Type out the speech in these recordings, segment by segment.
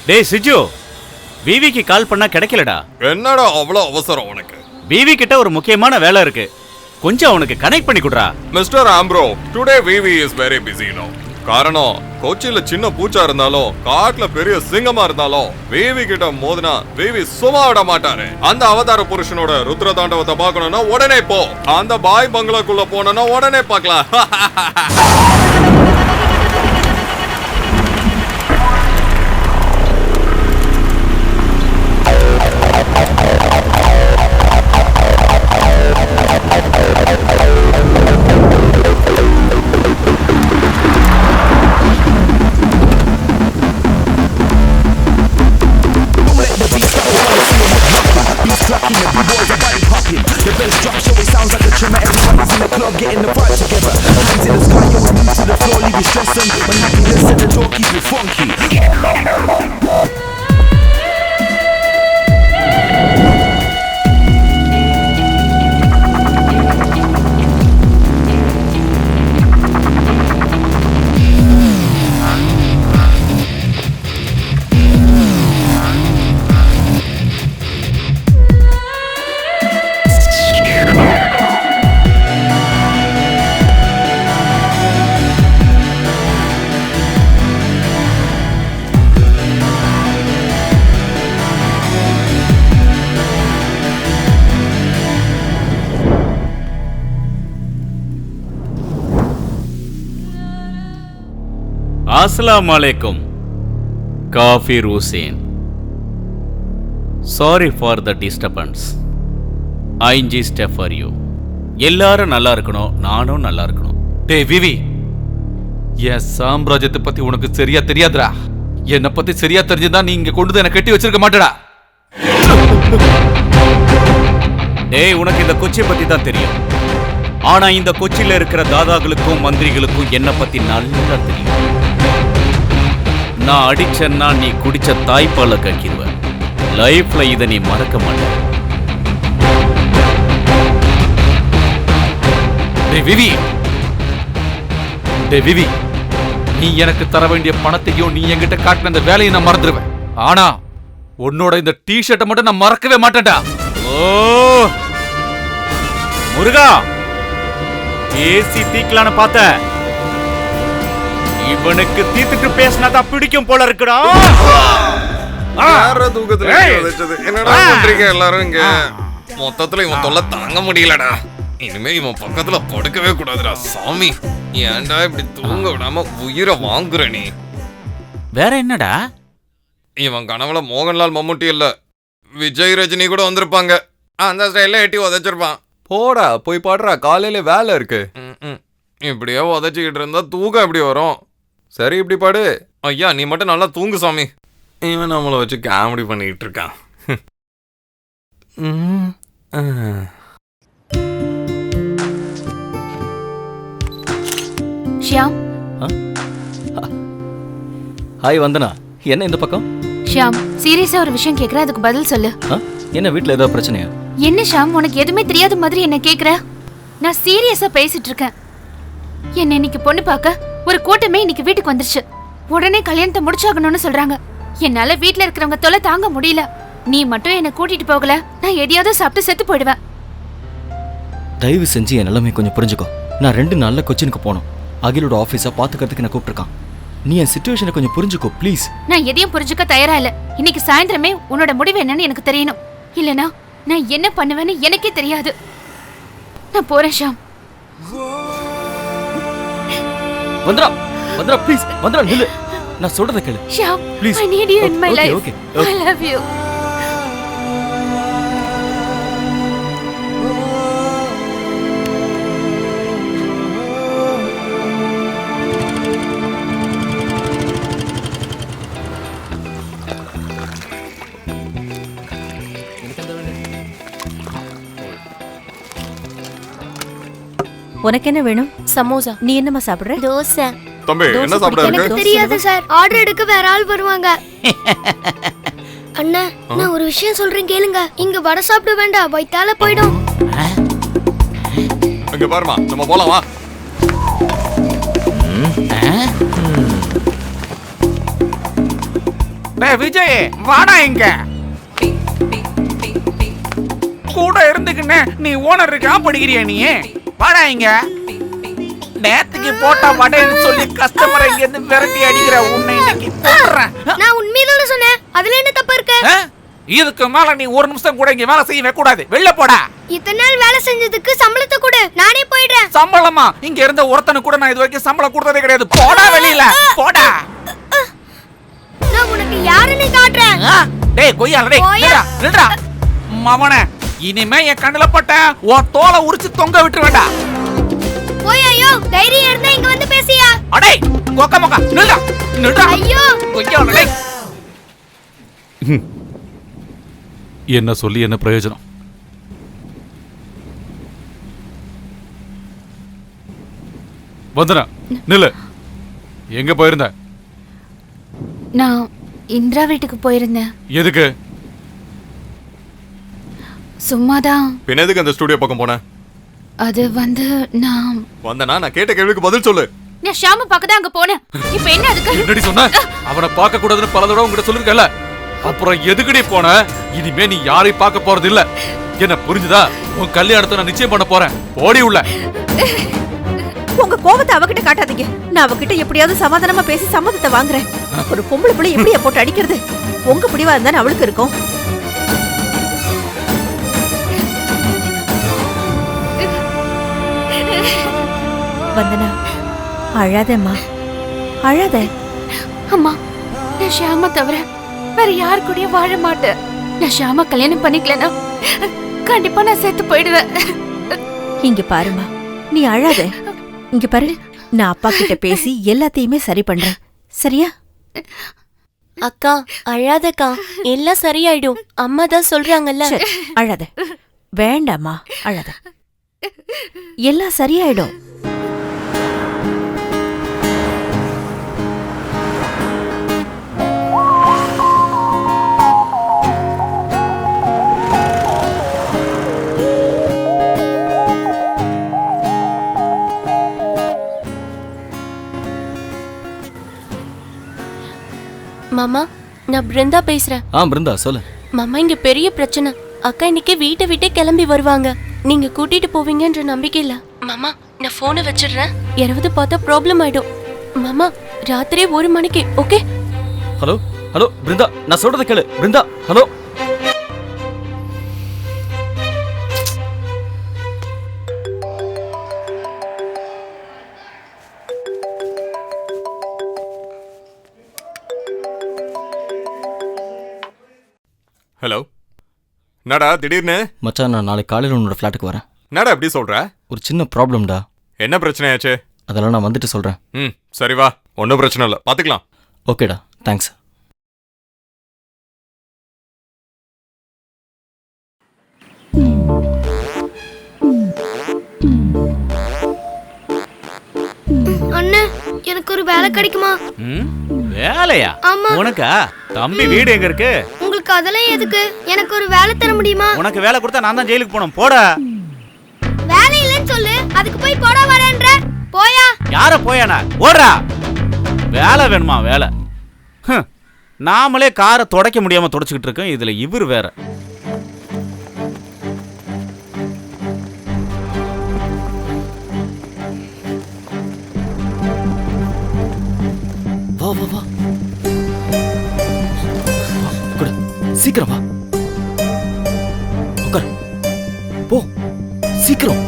டேய் சிஜு, விவிக்கு கால் பண்ணா கிடைக்கலடா. என்னடா அவ்வளோ அவசரம் உனக்கு? விவி கிட்ட ஒரு முக்கியமான வேலை இருக்கு, கொஞ்சம் அவனுக்கு கனெக்ட் பண்ணி கொடுறா. மிஸ்டர் ஆம்ப்ரோ, டுடே விவி இஸ் வெரி பிஸி நோ. காரணம், கொச்சியில சின்ன பூச்சா இருந்தாலும் காட்டுல பெரிய சிங்கமா இருந்தாலும் விவி கிட்ட மோதினா விவி சும்மா விட மாட்டாரு. அந்த அவதார புருஷனோட ருத்ர தாண்டவத்தை பார்க்கணும்னா உடனே போ, அந்த பாய் பங்களாக்குள்ள போனா உடனே பார்க்கலாம். The bass drop so it sounds like a tremor. Everybody's in the club getting the vibe together. Hands in the sky, yo, knees to the floor, leave you stressing. When happiness at the door, keep it funky. அஸ்ஸலாமு அலைக்கும் Kafir Hussain. Sorry for the disturbance. I just for you. எல்லாரும் நல்லா இருக்கணும், நானும் நல்லா இருக்கணும். டேய் விவி, என் சாம்ராஜ்யத்தை பத்தி உனக்கு சரியா தெரியாதுடா. என்னை பத்தி சரியா தெரிஞ்சுதான் நீ இங்க கொண்டு என்ன கட்டி வச்சிருக்க மாட்டடா. டேய், உனக்கு இந்த கொச்சியை பத்தி தான் தெரியும். ஆனா இந்த கொச்சியில இருக்கிற தாதாக்களுக்கும் மந்திரிகளுக்கும் என்ன பத்தி நல்லா தெரியும். நான் அடிச்சேன்னா நீ குடிச்ச தாய்ப்பால கக்கிடுவ. லைஃப்ல இதை நீ மறக்க மாட்ட. டேய் விவி, டேய் விவி, நீ எனக்கு தர வேண்டிய பணத்தையும் நீ என்கிட்ட காட்டின அந்த வேலையை நான் மறந்துடுவேன். ஆனா உன்னோட இந்த டி-ஷர்ட்டை மட்டும் நான் மறக்கவே மாட்டேன்டா. ஓ முருகா, பேசி தீக்கலான்னு பார்த்த, இவனுக்கு தீத்துட்டு பேசினாதான் பிடிக்கும் போல இருக்குடா. என்னடா பண்றீங்க எல்லாரும் இங்க? மொத்தத்துல இவன் தொல்லை தாங்க முடியலடா. இனிமே இவன் பக்கத்துல படுக்கவே கூடாதுடா. சாமி, ஏன்டா இப்படி தூங்க விடாம உயிரை வாங்குற நீ? வேற என்னடா? இவன் கனவுல மோகன்லால் மம்முட்டி இல்ல, விஜய் ரஜினி கூட வந்திருப்பாங்க. அந்த ஸ்டைல எட்டி உதைச்சிருப்பான். போடா போய் பாடுறா, காலையில வேலை இருக்கு. இப்படியே உதச்சிக்கிட்டு இருந்தா தூக்கம் எப்படி வரும்? சரி இப்படி பாடு. ஐயா நீ மட்டும் நல்லா தூங்கு சாமி. இவன் நம்மளை வச்சு காமெடி பண்ணிக்கிட்டு இருக்கான். ஷியாம். ஹாய் வந்தனா, என்ன இந்த பக்கம்? ஷியாம், சீரியஸா ஒரு விஷயம் கேக்குறேன், அதுக்கு பதில் சொல்லு. என்ன வீட்ல ஏதாவது பிரச்சனையா? என்ன ஷியாம், உனக்கு எதுவுமே தெரியாத மாதிரி என்ன கேக்குற? நான் சீரியஸா பேசிட்டு இருக்கேன். என்ன இன்னைக்கு பொண்ணு பார்க்க ஒரு கூட்டமே இன்னைக்கு வீட்டுக்கு வந்துருச்சு. உடனே கல்யாணத்தை முடிச்சாகணும்னு சொல்றாங்க. என்னால வீட்ல இருக்கிறவங்க தொலை தாங்க முடியல. நீ மட்டும் என்ன கூட்டிட்டு போகல, நான் எதையாவது சாப்பிட்டு செத்து போயிடுவேன். தயவு செஞ்சு என் நிலைமை கொஞ்சம் புரிஞ்சுக்கோ. நான் 2 நாள்ல கொச்சினுக்கு போகணும். அகிலோட ஆபீஸை பாத்துக்கிறதுக்கு நான் கூப்பிட்டுருக்கான். நீ என் சிச்சுவேஷனை கொஞ்சம் புரிஞ்சுக்கோ ப்ளீஸ். நான் எதையும் புரிஞ்சுக்க தயாரா இல்ல. இன்னைக்கு சாயந்தரமே உன்னோட முடிவு என்னன்னு எனக்கு தெரியணும். இல்லனா நான் என்ன பண்ணுவேன்னு எனக்கே தெரியாது. நான் போறேன் ஷாம். வந்தரா வந்தரா ப்ளீஸ், வந்தரா நில்லு. நான் சொல்றத கேளு Sham. Please. I need you in my life. Okay. I love you. உனக்கு என்ன வேணும்? சமோசா. நீ என்னமா சாப்பிடுற? தோசை. தம்பி என்ன சாப்பிட இருக்கு? எனக்கு தெரியாது சார், ஆர்டர் எடுக்க வேற ஆள் வருவாங்க. அண்ணா, நான் ஒரு விஷயம் சொல்றேன் கேளுங்க. இங்க வடை சாப்பிட வேண்டாம், வயித்தால போய்டும். அங்க பாருமா, நம்ம போலாம் வா. டேய் விஜய் வாடா இங்க. கூட இருந்துக்கின்னு நீ ஓனருக்கு படிக்கிறியா நீ? வாடா இங்க. நேத்துக்கு போட்டா வடைன்னு சொல்லி கஸ்டமரை இங்க இருந்து விரட்டி அடிக்கிற உன்னை இன்னைக்கு கொல்றேன். நான் உண்மையில சொன்னேன். அதுல என்ன தப்பு இருக்கு? இதுக்கு மேல நீ ஒரு நிமிஷம் கூட இங்க வேலை செய்யவே கூடாது. வெளில போடா. இத்தனை நாள் வேலை செஞ்சதுக்கு சம்பளத்தை கொடு. நானே போயிடுறேன். சம்பளமா? இங்க இருந்த ஒருத்தனுக்கு கூட நான் இது வரைக்கும் சம்பளம் கொடுத்ததே கிடையாது. போடா வெளியில. போடா. நான் உனக்கு யாருன்னு காட்டுறேன். டேய் கொய்யால டேய் நில்றா. மவனே இனிமே என் கண்ணுல பட்ட உன் தோலை உரிச்சு தொங்க விட்டு வேண்டாம். போய்யோ தைரியம் இருந்தா இங்க வந்து பேசியா. அடே கொக்க மொக்க நில்றா. ஐயோ கொய்யால டேய். என்ன சொல்லி என்ன பிரயோஜனம்? வந்தனா நில்லு. எங்க போயிருந்த? நான் இந்திரா வீட்டுக்கு போயிருந்தேன். எதுக்கு? சும்மாதான். பின்ன எதுக்கு அந்த ஸ்டுடியோ பக்கம் போன? அது வந்து நான் நான் கேட்ட கேள்விக்கு பதில் சொல்லு. நான் ஷாம பார்க்க தான் அங்க போனேன். இப்போ என்ன அதுக்கு? என்னடி சொன்ன? அவனை பார்க்க கூடாதுன்னு பல தடவை உங்ககிட்ட சொல்லிருக்கல. அப்புறம் எதுக்குடி போன? இனிமே நீ யாரையும் பார்க்க போறது இல்ல. என்ன புரிஞ்சுதா? உன் கல்யாணத்தை நான் நிச்சயம் பண்ண போறேன். ஓடி உள்ள. உங்க கோபத்தை அவகிட்ட காட்டாதீங்க. நான் அவகிட்ட எப்படியாவது சமாதானமா பேசி சம்மதத்தை வாங்குறேன். ஒரு பொம்பளை பிள்ளை எப்படியா போட்டு அடிக்கிறது? உங்க பிடிவா இருந்தா அவளுக்கு இருக்கும். வந்தனா அழாதம்மா, அழாத. அம்மா நான் ஷாம தவிர வேற யாரு கூடயும் வாழ மாட்டேன். நான் ஷாம கல்யாணம் பண்ணிக்கலனா கண்டிப்பா நான் செத்து போயிடுவேன். இங்க பாருமா, நீ அழாத. இங்க பாரு, நான் அப்பா கிட்ட பேசி எல்லாத்தையுமே சரி பண்றேன். சரியா? அக்கா அழாதக்கா, எல்லாம் சரியாயிடும். அம்மா தான் சொல்றாங்கல்ல. அழாத. வேண்டாமா, அழாத. எல்லாம் சரியாயிடும். மாமா, நான் பிருந்தா பேசுறேன். பிருந்தா சொல்லு. மாமா, இங்க பெரிய பிரச்சனை. அக்கா இன்னைக்கு வீட்டை விட்டே கிளம்பி வருவாங்க. நீங்க கூட்டிட்டு போவீங்கன்ற நம்பிக்கை இல்ல. மாமா, நான் போனை வச்சிடுறேன். யாராவது பார்த்தா ப்ராப்ளம் ஆயிடும். மாமா, ராத்திரி 1 மணிக்கு. ஓகே? ஹலோ ஹலோ பிருந்தா, நான் சொல்றத கேளு. பிருந்தா ஹலோ. ஹலோ. என்னடா திடீர்னு? மச்சான், நான் நாளைக்கு காலையில் உன்னோட ஃப்ளாட்டுக்கு வரேன். என்னடா எப்படி சொல்ற? ஒரு சின்ன ப்ராப்ளம்டா. என்ன பிரச்சனையாச்சு? அதெல்லாம் நான் வந்துட்டு சொல்றேன். சரி வா, ஒன்றும் பிரச்சனை இல்லை, பார்த்துக்கலாம். ஓகேடா, தேங்க்ஸ். அண்ணே, எனக்கு ஒரு வேலை கிடைக்குமா? வேலையா? ஆமா. உனக்கா? தம்பி வீடு எங்க இருக்கு? உங்களுக்கு அதெல்லாம் எதுக்கு? எனக்கு ஒரு வேலை தர முடியுமா? உனக்கு வேலை கொடுத்தா நான் தான் ஜெயிலுக்கு போகணும். போடா. வேலை இல்லைன்னு சொல்லு, அதுக்கு போய் போடா வரேன்ற. போயா. யார போயானா? ஓடுறா. வேலை வேணுமா? வேலை. நாமளே காரை துடைக்க முடியாம துடைச்சுக்கிட்டு இருக்கோம், இதுல இவர் வேற. வா வா வா, கூட சீக்கிரம் வா. உட்கார். போ சீக்கிரம்.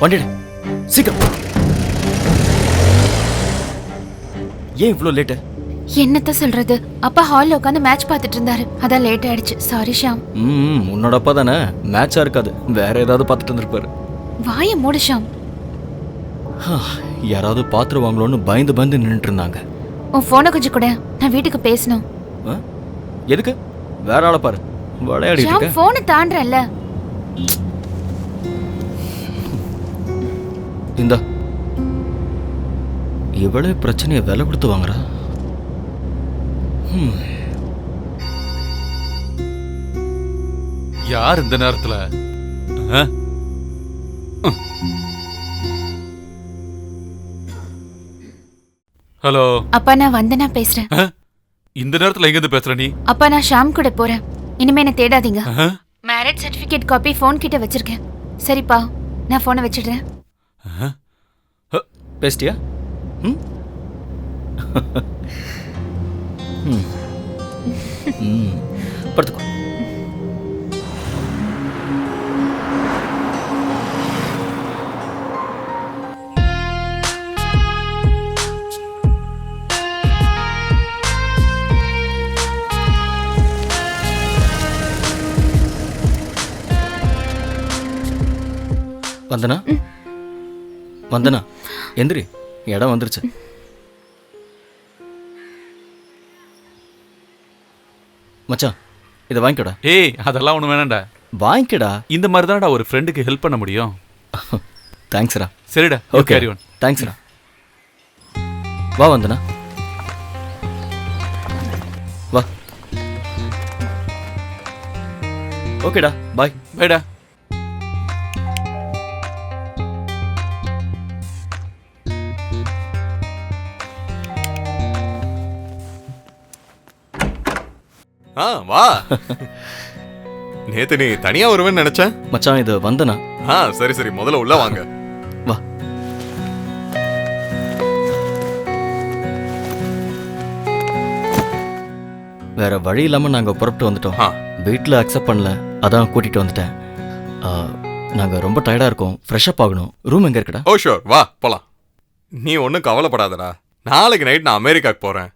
வண்டிடு சீக்கிரம். ஏன் இவ்வளோ லேட்டு? என்னத்த சொல்றது, அப்பா ஹால்ல உட்காந்து மேட்ச் பார்த்துட்டு இருந்தாரு, அதான் லேட் ஆயிடுச்சு. சாரி ஷாம். உன்னோட அப்பா தானே, மேட்சா இருக்காது, வேற ஏதாவது பார்த்துட்டு இருந்திருப்பாரு. வாய மூடு ஷாம். யாராவது பாத்துருவாங்களோன்னு பயந்து பயந்து நின்றுட்டு இருந்தாங்க. உன் போனை கொஞ்சம் கூட, நான் வீட்டுக்கு பேசணும். எதுக்கு? வேற ஆளை பாரு, விளையாடிட்டு இருக்க. போனை தாண்டறல்ல. இந்த இவ்வளவு பிரச்சனையை விலை கொடுத்து வாங்குறா. யார் இந்த நேரத்துல? ஹலோ அப்பா நான் வந்தனா பேசுறேன். இந்த நேரத்துல எங்க இருந்து பேசுற நீ? அப்பா நான் ஷாம் கூட போறேன். இனிமே என்ன தேடாதீங்க. ஆ? மேரேஜ் சர்டிபிகேட் காப்பி ஃபோன் கிட்ட வச்சிருக்கேன். சரிப்பா, நான் போனை வச்சிடுறேன். பேசிட்டியா? ம் ம். ம். படுத்துக்கோ. வந்தனா வந்தனா எந்திரி, இடம் வந்துருச்சு. மச்சான் இதை வாங்கிக்கடா. ஏய் அதெல்லாம் ஒண்ணு வேணாம்டா. வாங்கிக்கடா. இந்த மாதிரி தான்டா ஒரு ஃப்ரெண்டுக்கு ஹெல்ப் பண்ண முடியும். தேங்க்ஸ்ரா. சரிடா, ஓகே கேரி ஆன். தேங்க்ஸ்ரா. வா வந்தனா வா. ஓகேடா, பாய். பைடா. வா. நேத்து நீ தனியா வருவேன்னு நினைச்சேன். மச்சான் இது வந்தனா. சரி சரி, முதல்ல உள்ள வாங்க. வா. வேற வழி இல்லாம நாங்க புறப்பட்டு வந்துட்டோம். வீட்டில் அக்செப்ட் பண்ணல, அதான் கூட்டிட்டு வந்துட்டேன். நாங்க ரொம்ப டயர்டா இருக்கோம், ஃப்ரெஷ் அப் ஆகணும். ரூம் எங்க இருக்குடா? ஓ ஷூர், வா போலாம். நீ ஒன்றும் கவலைப்படாதடா. நாளைக்கு நைட் நான் அமெரிக்காக்கு போறேன்.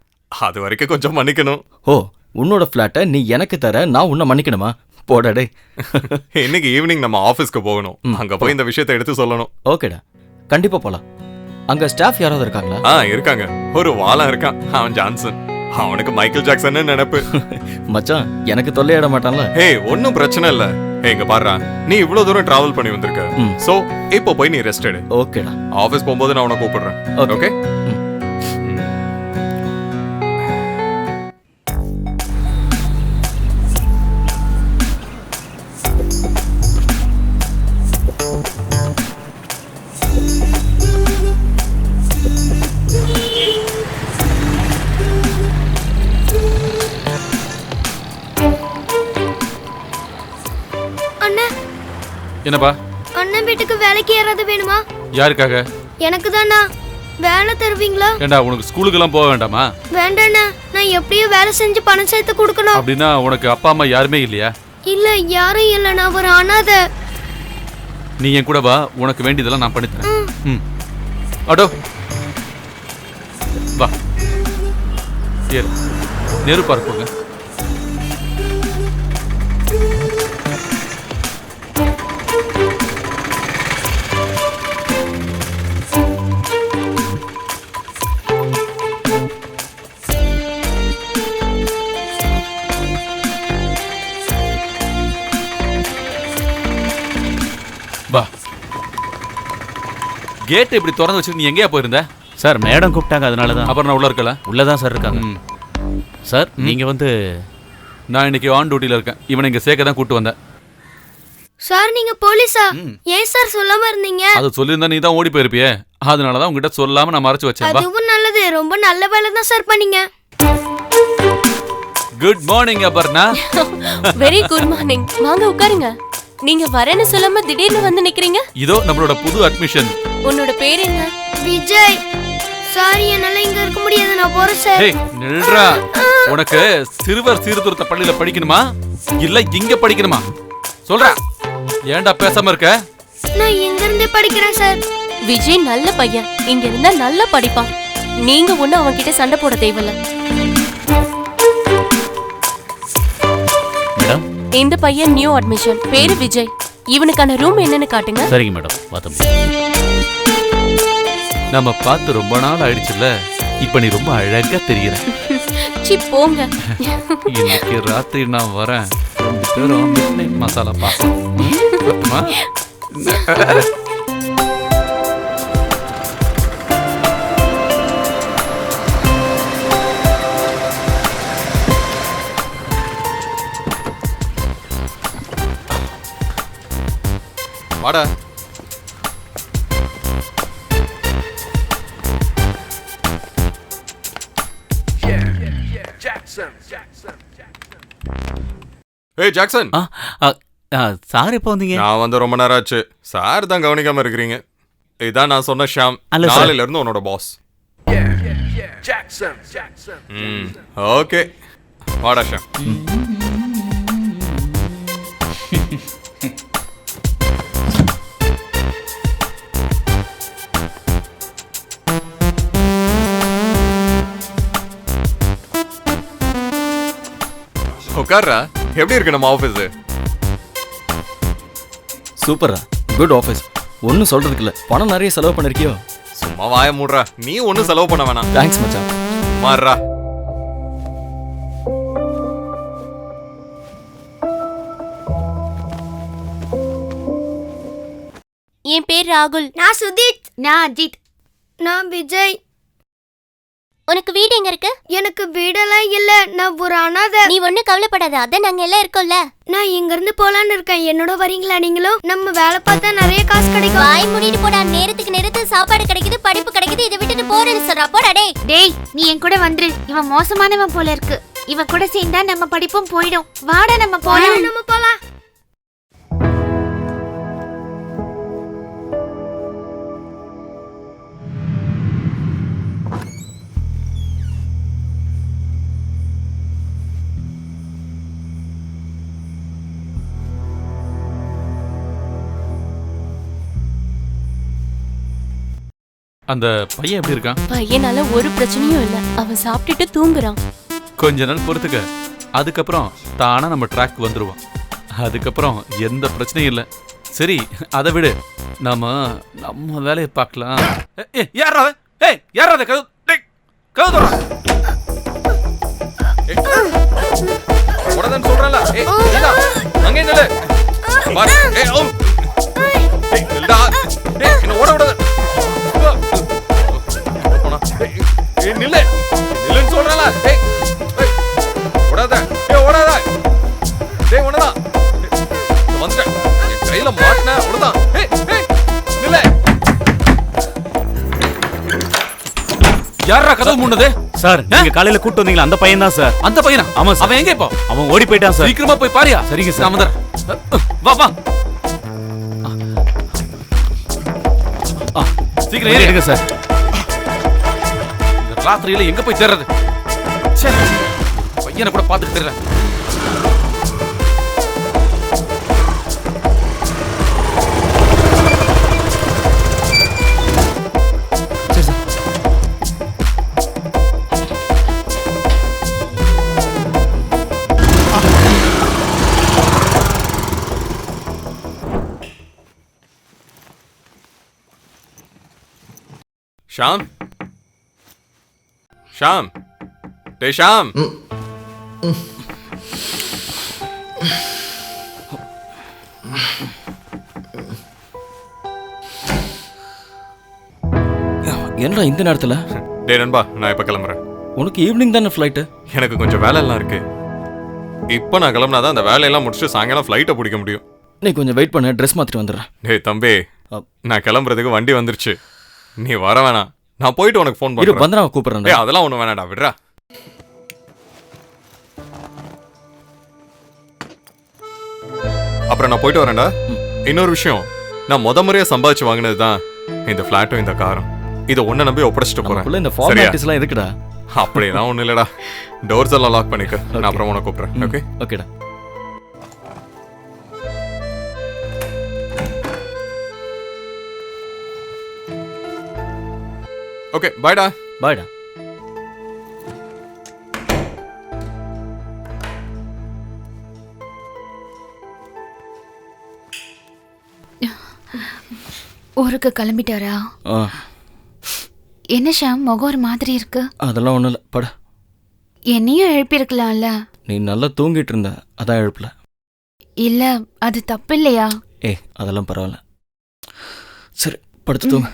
அது வரைக்கும் கொஞ்சம் மன்னிக்கணும். ஓ, உன்னோட ஃப்ளாட்டை நீ எனக்கு தர, நான் உன்னை மன்னிக்கணுமா? போடாடே. இன்னைக்கு ஈவினிங் நம்ம ஆஃபீஸ்க்கு போகணும். அங்க போய் இந்த விஷயத்தை எடுத்து சொல்லணும். ஓகேடா, கண்டிப்பா போலாம். அங்க ஸ்டாஃப் யாராவது இருக்காங்களா? இருக்காங்க. ஒரு வாளம் இருக்கான், அவன் ஜான்சன். அவனுக்கு மைக்கேல் ஜாக்சன் நினைப்பு. மச்சான் எனக்கு தொல்லையிட மாட்டான்ல? ஒன்னும் பிரச்சனை இல்ல. இங்க பாரு, நீ இவ்வளவு தூரம் டிராவல் பண்ணி வந்திருக்க. சோ இப்போ போய் நீ ரெஸ்ட் எடு. ஓகேடா. ஆபீஸ் போகும்போது நான் உன்னை கூப்பிடுறேன். ஓகே? என்னப்பா? அண்ணன் வீட்டுக்கு வேலைக்கு யாராவது வேணுமா? யாருக்காக? எனக்கு தானா. வேலை தருவீங்களா? ஏண்டா உனக்கு ஸ்கூலுக்கு எல்லாம் போக வேண்டாமா? வேண்டாண்ணா, நான் எப்படியும் வேலை செஞ்சு பணம் சேர்த்து கொடுக்கணும். அப்படின்னா உனக்கு அப்பா அம்மா யாருமே இல்லையா? இல்ல, யாரும் இல்ல, நான் ஒரு அனாதை. நீ என் கூட வா, உனக்கு வேண்டியதெல்லாம் நான் பண்ணித்தரேன். ம். அடோ வா. ஏறு. நேரு பார்க் போங்க. வா. கேட் இப்படி திறந்து வச்சுட்டு நீ எங்கேயா போயிருந்த? சார் மேடம் கூப்பிட்டாங்க, அதனால தான். அப்புறம் நான் உள்ள இருக்கல. உள்ளதான் சார் இருக்காங்க. சார் நீங்க வந்து நான் இன்னைக்கு ஆன் டியூட்டில இருக்கேன். இவனை இங்க சேர்க்க தான் கூட்டு வந்தேன். சார் நீங்க போலீஸா? ஏன் சார் சொல்லாம இருந்தீங்க? அது சொல்லியிருந்தா நீ தான் ஓடி போயிருப்பியே, அதனாலதான் உங்ககிட்ட சொல்லாம நான் மறைச்சு வச்சேன். அதுவும் நல்லது, ரொம்ப நல்ல வேலை தான் சார் பண்ணீங்க. Good morning Aparna. Very good morning. வாங்க உட்காருங்க. நீங்க வரேன்னு சொல்லாம திடீர்னு வந்து நிக்கிறீங்க. இதோ நம்மளோட புது அட்மிஷன். உன்னோட பேர் என்ன? விஜய். சாரி, என்னால இங்க இருக்க முடியாது, நான் போறேன் சார். ஏய் நில்றா. உனக்கு சிறுவர் சீர்திருத்த பள்ளியில படிக்கணுமா இல்ல இங்க படிக்கணுமா? சொல்றா. ஏன்டா பேசாம இருக்க? நான் இங்க இருந்தே படிக்கிறேன் சார். விஜய் நல்ல பையன், இங்க இருந்தா நல்லா படிப்பான். நீங்க ஒண்ணு அவன் கிட்ட சண்டை போட தேவையில்ல. மேடம், இந்த பையன் நியூ அட்மிஷன், பேரு விஜய். இவனுக்கான ரூம் என்னன்னு காட்டுங்க. சரிங்க மேடம். வாத்தம். நம்ம பார்த்து ரொம்ப நாள் ஆயிடுச்சுல்ல, இப்ப நீ ரொம்ப அழகா தெரியற. சி போங்க. இன்னைக்கு ராத்திரி நான் வரேன். 2 பேரும் மிட்நைட் மசாலா பாசம். வாடா. ஏய் ஜாக்சன், சார் எப்போ வந்தீங்க? நான் வந்து ரொம்ப நேரம் ஆச்சு. சார் தான் கவனிக்காம இருக்கிறீங்க. இதான் நான் சொன்ன ஷாம், நாளையில இருந்து உன்னோட பாஸ். ஓகே, வாடா ஷாம். உட்கார்றா. எப்படி இருக்கு நம்ம ஆஃபீஸ்? சூப்பரா, குட் ஆஃபீஸ். ஒன்றும் சொல்றதுக்கு இல்லை, பணம் நிறைய செலவு பண்ணிருக்கியோ? சும்மா வாய மூடுறா. நீ ஒன்னும் செலவு பண்ண வேணாம். தேங்க்ஸ் மச்சான். மாறுறா. என் பேர் ராகுல். நான் சுதீத். நான் அஜித். நான் விஜய். உனக்கு வீடு எங்க இருக்கு? எனக்கு வீடெல்லாம் இல்ல, நான் ஒரு அனாதை. நீ ஒன்னும் கவலைப்படாத, அதான் நாங்க எல்லாம் இருக்கோம்ல. நான் இங்க இருந்து போலான்னு இருக்கேன். என்னோட வரீங்களா நீங்களும்? நம்ம வேலை பார்த்தா நிறைய காசு கிடைக்கும். வாய் மூடிட்டு போடா. நேரத்துக்கு சாப்பாடு கிடைக்குது, படிப்பு கிடைக்குது, இதை விட்டுட்டு போறேன்னு சொல்றா. போடா டேய். டேய், நீ என் கூட வந்துரு. இவன் மோசமானவன் போல இருக்கு. இவன் கூட சேர்ந்தா நம்ம படிப்பும் போயிடும். வாடா நம்ம போலாம். நம்ம போலாம். அந்த பையன் எப்படி இருக்கான்? பையனால ஒரு பிரச்சனையும் இல்ல. அவன் சாப்பிட்டுட்டு தூங்குறான். கொஞ்ச நாள் பொறுத்துக்க, அதுக்கப்புறம் தானா நம்ம ட்ராக் வந்துருவான். அதுக்கப்புறம் எந்த பிரச்சனையும் இல்லை. சரி, அதை விடு, நம்ம வேலையை பார்க்கலாம். யாரா? ஏய், யாரா? கதவு உடனே சொல்றல. ஏய் நீடா, அங்க நில்லு. பாரு. ஏய் ஓ. ஏய் நில்டா. ஏய் என்ன ஓட ஓட. போடா. ஏய் நில்லு. நில்லுன்னு சொல்றல. ஏய். ஓடாத. ஏய் ஓடாத. டேய் ஓடடா. வந்துட்ட. என் கையில மாட்டன ஓடடா. ஏய் ஏய் நில்லு. யாரா கதவு மூடுனது? சார், நீங்க காலையில கூட்டு வந்தீங்களா அந்த பையன் தான் சார். அந்த பையனா? ஆமா சார். அவன் எங்க இப்போ? அவன் ஓடி போயிட்டான் சார். சீக்கிரமா போய் பாரியா? சரிங்க சார். நான் வந்துறேன். வா வா. சீக்கிரம் ஏறி எடுங்க சார். இந்த ராத்திரியில எங்க போய் தேடுறது? சரி, பையனை கூட பார்த்துட்டு தேடுறேன். சரி சார். ஷாம். ஷாம். டேய் ஷாம். என்னடா இந்த நேரத்துல? டேய் நண்பா, நான் இப்ப கிளம்புறேன். உனக்கு ஈவினிங் தானே ஃப்ளைட்டு? எனக்கு கொஞ்சம் வேலை எல்லாம் இருக்கு. இப்போ நான் கிளம்புனாதான் அந்த வேலையெல்லாம் முடிச்சுட்டு சாயங்காலம் ஃப்ளைட்டை பிடிக்க முடியும். நீ கொஞ்சம் வெயிட் பண்ண, ட்ரெஸ் மாத்திட்டு வந்துடுறேன். டேய் தம்பி, நான் கிளம்புறதுக்கு வண்டி வந்துருச்சு. நீ வர வேணாம், நான் போயிட்டு உனக்கு ஃபோன் இரு, பண்றேன். பந்தனா கூப்பிடுறேன். டேய் அதெல்லாம் ஒண்ணும் வேணாடா, விடுறா. அப்புறம் நான் போயிட்டு வரேன்டா. இன்னொரு விஷயம், நான் முறையா சம்பாதிச்சு வாங்கினது தான் இந்த ஃபிளாட்டும் இந்த காரும். இதை ஒன்ன நம்பி ஒப்படைச்சிட்டு போறேன். இந்த ஃபார்மாலிட்டிஸ் எல்லாம் எதுக்குடா? அப்படியெல்லாம் ஒண்ணும் இல்லடா. டோர்ஸ் எல்லாம் லாக் பண்ணிக்க. நான் அப்புறம் உனக்கு கூப்பிடுறேன். ஓகே ஓகேடா. ஓகே பாய்டா. பாய்டா. ஊருக்கு கிளம்பிட்டாரா? என்ன ஷாம், முகம் ஒரு மாதிரி இருக்கு. அதெல்லாம் ஒண்ணும் இல்லை, பட. என்னையும் எழுப்பியிருக்கலாம்ல. நீ நல்லா தூங்கிட்டு இருந்த, அதான் எழுப்பல. இல்ல, அது தப்பு இல்லையா? ஏய் அதெல்லாம் பரவாயில்ல. சரி, படுத்து தூங்க.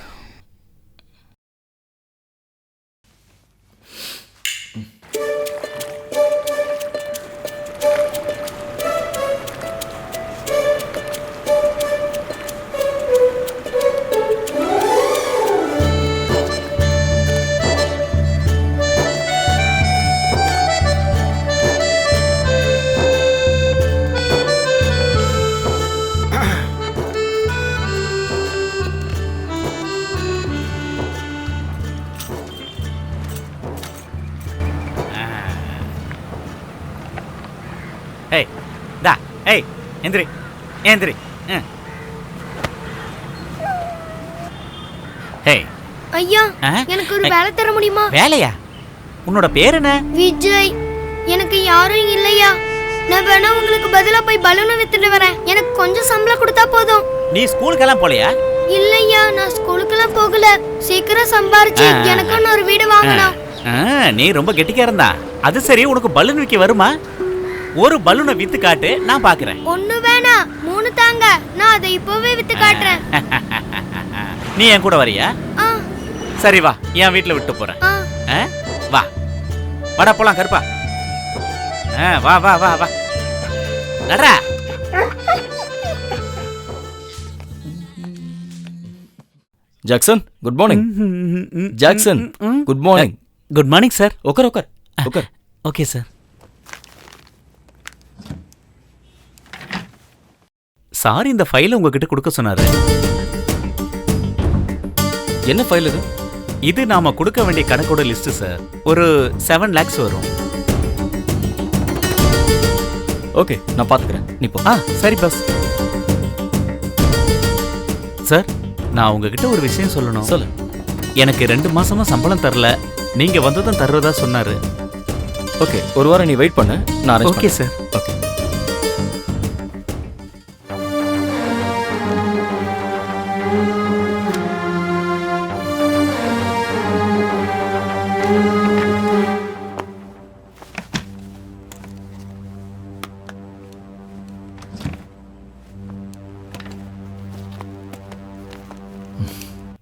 ஏய் எந்திரி எந்திரி. ஹே ஐயா ஆ? எனக்கு ஒரு வேலை தர முடியுமா? வேலையா? உன்னோட பேர் என்ன? விஜய். எனக்கு யாரும் இல்லையா? நான் வேணா உங்களுக்கு பதிலா போய் பலூனை வித்துட்டு வரேன். எனக்கு கொஞ்சம் சம்பளம் கொடுத்தா போதும். நீ ஸ்கூலுக்கெல்லாம் போலையா? இல்லையா, நான் ஸ்கூலுக்கெல்லாம் போகல. சீக்கிரம் சம்பாரிச்சு எனக்குன்னு ஒரு வீடு வாங்கணும். நீ ரொம்ப கெட்டிக்காரன் தான். அது சரி, உனக்கு பலூன் விற்க வருமா? ஒரு பலூனை வித்து காட்டு, நான் பாக்குறேன். ஒண்ணு வேணாம், 3 தாங்க. நான் அதை இப்பவே வித்து காட்டுறேன். நீ என் கூட வரியா? சரி வா, என் வீட்டுல விட்டு போறேன். வா வாடா போலாம் கருப்பா. வா வா வா வா நடரா. Jackson good morning. Jackson good morning. Good morning sir. உட்கார் உட்கார் உட்கார். Okay sir. சார் இந்த ஃபைலை உங்ககிட்ட கொடுக்க சொன்னாரு. என்ன ஃபைல் இது? இது நாம கொடுக்க வேண்டிய கணக்கோட லிஸ்ட் சார். ஒரு 7 lakhs வரும். ஓகே, நான் பாத்துக்கிறேன். நீ போ. சரி பஸ். சார், நான் உங்ககிட்ட ஒரு விஷயம் சொல்லணும். சொல்லு. எனக்கு 2 மாசமா சம்பளம் தரல. நீங்க வந்ததும் தர்றதா சொன்னாரு. ஓகே, ஒரு வாரம் நீ வெயிட் பண்ணு, நான் அரேஞ்ச் ஓகே பண்றேன். சார். ஓகே.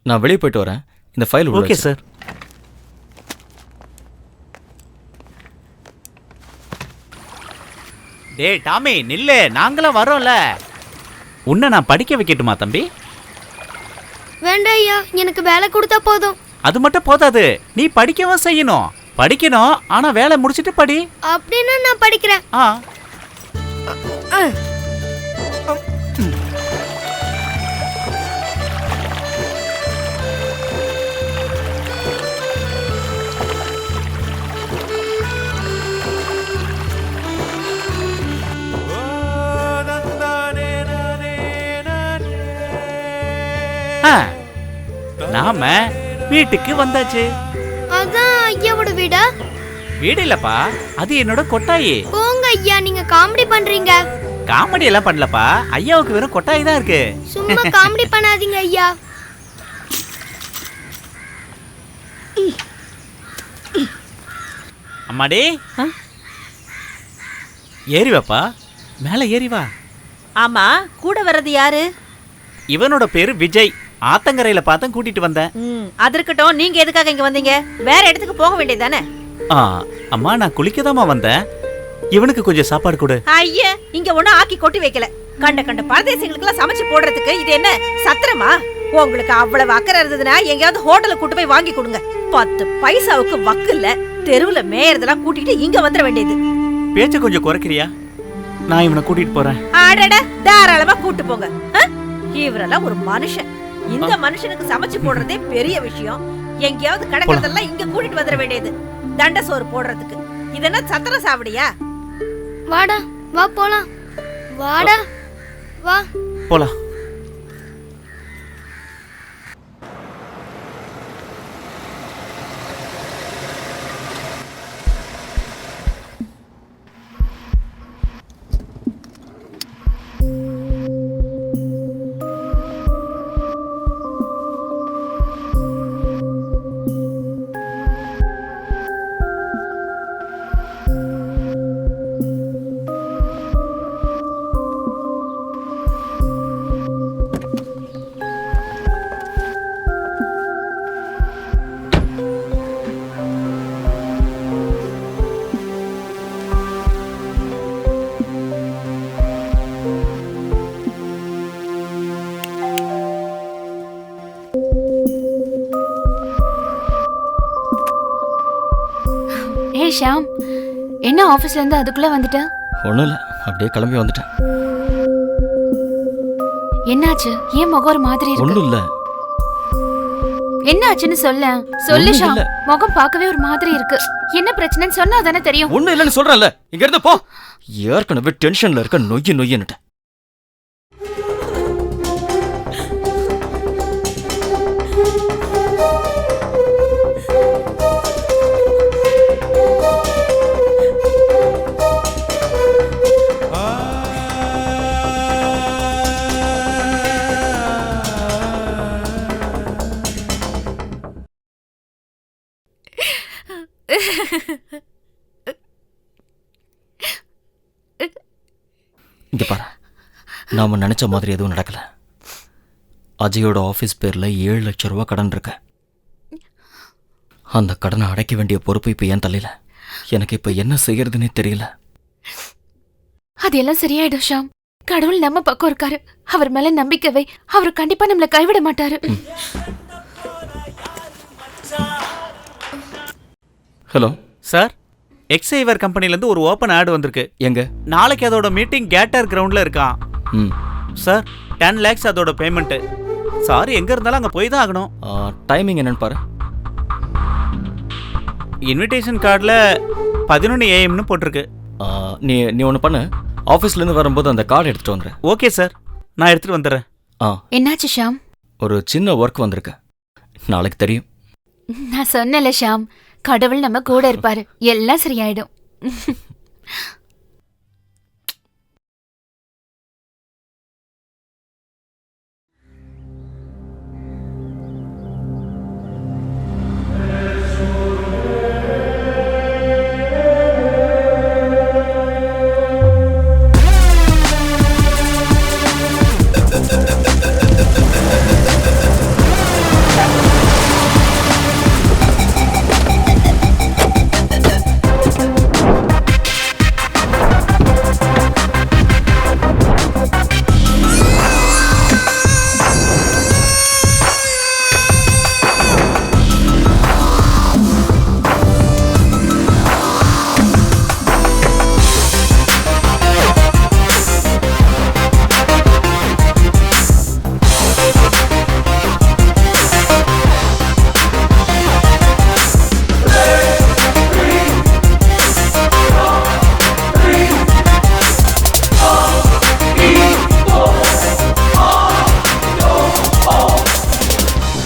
நான் வெளியே போயிட்டு வரேன். இந்த ஃபைல் ஓகே சார். டேய் டாமி நில்லு, நாங்களும் வரோம்ல. உன்னை நான் படிக்க வைக்கட்டுமா தம்பி? வேண்டாம் ஐயா, எனக்கு வேலை கொடுத்தா போதும். அது மட்டும் போதாது, நீ படிக்கவும் செய்யணும். படிக்கணும், ஆனா வேலை முடிச்சிட்டு படி. அப்படின்னா நான் படிக்கிறேன். நாம வீட்டுக்கு வந்தாச்சு. அதான் ஐயாவோட வீடா? வீடு இல்லப்பா, அது என்னோட கொட்டாயி. போங்க ஐயா, நீங்க காமெடி பண்றீங்க. காமெடி எல்லாம் பண்ணலப்பா, ஐயாவுக்கு வெறும் கொட்டாயி தான் இருக்கு. சும்மா காமெடி பண்ணாதீங்க ஐயா. அம்மாடி, ஏறி வாப்பா, மேல ஏறி வா. ஆமா, கூட வர்றது யாரு? இவனோட பேரு விஜய். ஆத்தங்கரையில பார்த்தா கூட்டிட்டு வந்தேன். அது இருக்கட்டும், நீங்க எதுக்காக இங்க வந்தீங்க? வேற இடத்துக்கு போக வேண்டியதானே? அம்மா, நான் குளிக்கதாமா வந்தேன். இவனுக்கு கொஞ்சம் சாப்பாடு கொடு. ஐயா, இங்க ஒண்ணும் ஆக்கி கொட்டி வைக்கல. கண்ட கண்ட பரதேசிகளுக்கு எல்லாம் சமைச்சு போடுறதுக்கு இது என்ன சத்திரமா? உங்களுக்கு அவ்வளவு அக்கறை இருந்ததுன்னா எங்கயாவது ஹோட்டலுக்கு கூட்டு போய் வாங்கி கொடுங்க. 10 பைசாவுக்கு வக்கு இல்ல. தெருவுல மேயறதெல்லாம் கூட்டிட்டு இங்க வந்துட வேண்டியது. பேச்ச கொஞ்சம் குறைக்கிறியா? நான் இவனை கூட்டிட்டு போறேன். அடட, தாராளமா கூட்டு போங்க. இவரெல்லாம் ஒரு மனுஷன். இந்த மனுஷனுக்கு சமைச்சு போடுறதே பெரிய விஷயம். எங்கயாவது கிடக்கிறதெல்லாம் இங்க கூட்டிட்டு வந்துட வேண்டியது. தண்ட சோறு போடுறதுக்கு இதென்ன சத்திர சாவடியா? வாடா, வா போலாம். வாடா, வா போலாம். ஹே ஷாம், என்ன ஆபீஸ்ல இருந்து அதுக்குள்ள வந்துட்ட? ஒன்றும் இல்லை, அப்படியே கிளம்பி வந்துட்டேன். என்னாச்சு? ஏன் முகம் ஒரு மாதிரி இருக்கு? ஒன்றும் இல்லை. என்னாச்சுன்னு சொல்ல. சொல்லு ஷாம், முகம் பார்க்கவே ஒரு மாதிரி இருக்கு. என்ன பிரச்சனைன்னு சொன்னா தானே தெரியும். ஒன்றும் இல்லைன்னு சொல்றேன்ல, இங்க இருந்து போ. ஏற்கனவே டென்ஷன்ல இருக்க நொய்யுன்னுட்டேன். இங்க பாரு, நாம நினைச்ச மாதிரி எதுவும் நடக்கல. அஜயோட ஆஃபீஸ் பேர்ல 7 லட்சம் ரூபா கடன் இருக்கு. அந்த கடனை அடைக்க வேண்டிய பொறுப்பு இப்ப என் தலையில. எனக்கு இப்ப என்ன செய்யறதுன்னே தெரியல. அதெல்லாம் சரியாயிடும் ஷாம். கடவுள் நம்ம பக்கம் இருக்காரு. அவர் மேல நம்பிக்கை வை. அவர் கண்டிப்பா நம்மள கைவிட மாட்டாரு. ஹலோ சார், எக்ஸைவர் கம்பெனிலேருந்து ஒரு ஓப்பன் ஆட் வந்திருக்கு. எங்க? நாளைக்கு அதோட மீட்டிங் கேட்டர் கிரவுண்டில் இருக்கான். ம் சார், 10 lakhs அதோட பேமெண்ட்டு. சார், எங்கே இருந்தாலும் அங்கே போய் தான் ஆகணும். டைமிங் என்னன்னு பாரு. இன்விடேஷன் கார்டில் 11 AM போட்டிருக்கு. நீ நீ ஒன்று பண்ணு, ஆஃபீஸ்லேருந்து வரும்போது அந்த கார்டு எடுத்துகிட்டு வந்துடுறேன். ஓகே சார், நான் எடுத்துகிட்டு வந்துடுறேன். என்னாச்சு ஷாம்? ஒரு சின்ன ஒர்க் வந்திருக்கு, நாளைக்கு தெரியும். நான் சொன்னல ஷாம், கடவுள் நம்ம கூட இருப்பாரு. எல்லாம் சரியாயிடும்.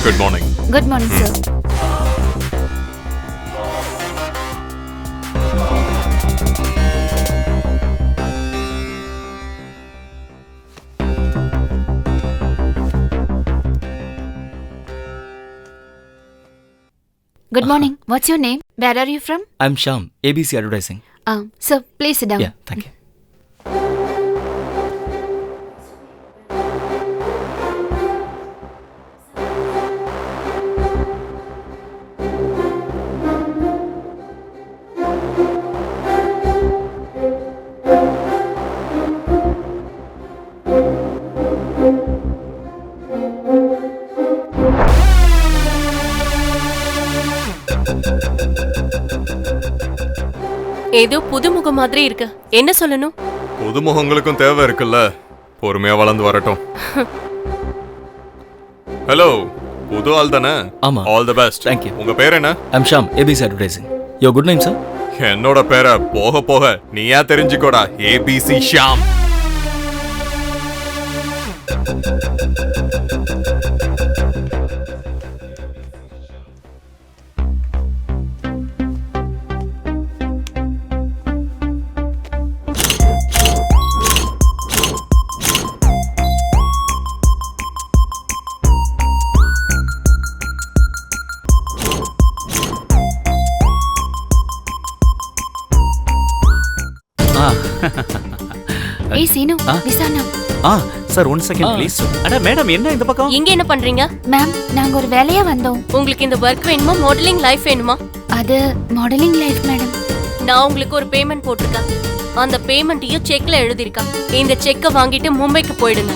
Good morning. Good morning sir. Good morning. What's your name? Where are you from? I'm Shyam, ABC Advertising. Sir, please sit down. Yeah, thank you. ஏதோ புதுமுகம் மாதிரி இருக்கு. என்ன சொல்லணும்? புதுமுகங்களுக்கும் தேவை இருக்குல்ல, பொறுமையா வளர்ந்து வரட்டும். ஹலோ, புது ஆள் தானே? ஆமா. All the best. Thank you. உங்க பேர் என்ன? I'm Shyam, ABC Advertising. Your good name, sir? என்னோட பேரை போக போக நீயா தெரிஞ்சுக்கோடா. ABC ஷாம். ஏய் சீனு, விசானா. Sir, 1 second please. அட மேடம், என்ன இந்த பக்கம்? இங்க என்ன பண்றீங்க? மேம், நாங்க ஒரு வேலையா வந்தோம். உங்களுக்கு இந்த ஒர்க் வேணுமா, மாடலிங் லைஃப் வேணுமா? அது மாடலிங் லைஃப் மேடம். நான் உங்களுக்கு ஒரு பேமெண்ட் போட்டிருக்கேன். அந்த பேமெண்ட்டையும் செக்ல எழுதிருக்கேன். இந்த செக்கை வாங்கிட்டு மும்பைக்கு போயிடுங்க.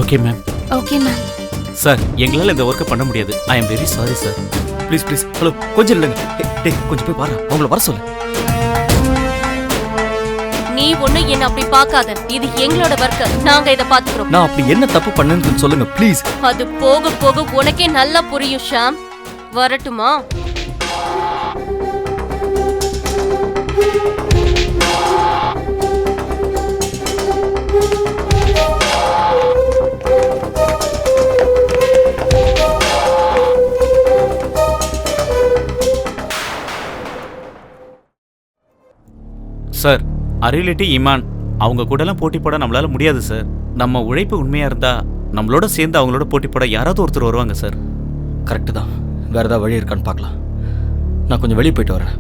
Okay ma'am. Okay ma'am. Sir, எங்களால் இந்த ஒர்க்கை பண்ண முடியாது. I am very sorry sir. Please please. Hello, கொஞ்சம் இல்லைங்க. டேய், கொஞ்சம் போய் பாரு, அவங்கள வர சொல்லு. நீ ஒண்ணு என்ன அப்படி பார்க்காத. இது எங்களோட ஒர்க். நாங்க இத பாத்துக்கிறோம். நான் அப்படி என்ன தப்பு பண்ணேன்னு சொல்லுங்க ப்ளீஸ். அது போக போக உனக்கே நல்லா புரியும் ஷாம். வரட்டுமா? சார், அரியலிட்டி இமான் அவங்க கூடலாம் போட்டி போட நம்மளால முடியாது சார். நம்ம உழைப்பு உண்மையா இருந்தா நம்மளோட சேர்ந்து அவங்களோட போட்டி போட யாராவது ஒருத்தர் வருவாங்க சார். கரெக்டு தான். வேற ஏதாவது வழி இருக்கான்னு பார்க்கலாம். நான் கொஞ்சம் வெளியே போயிட்டு வரேன்.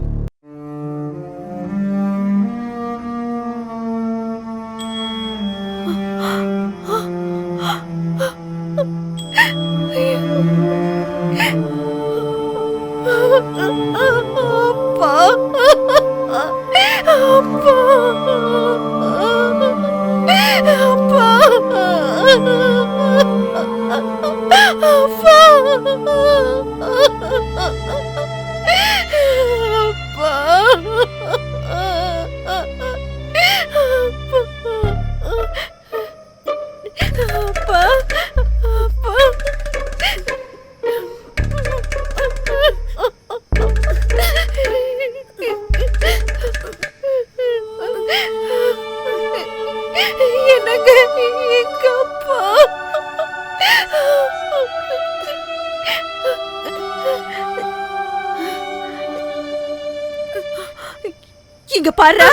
இங்க பாரு,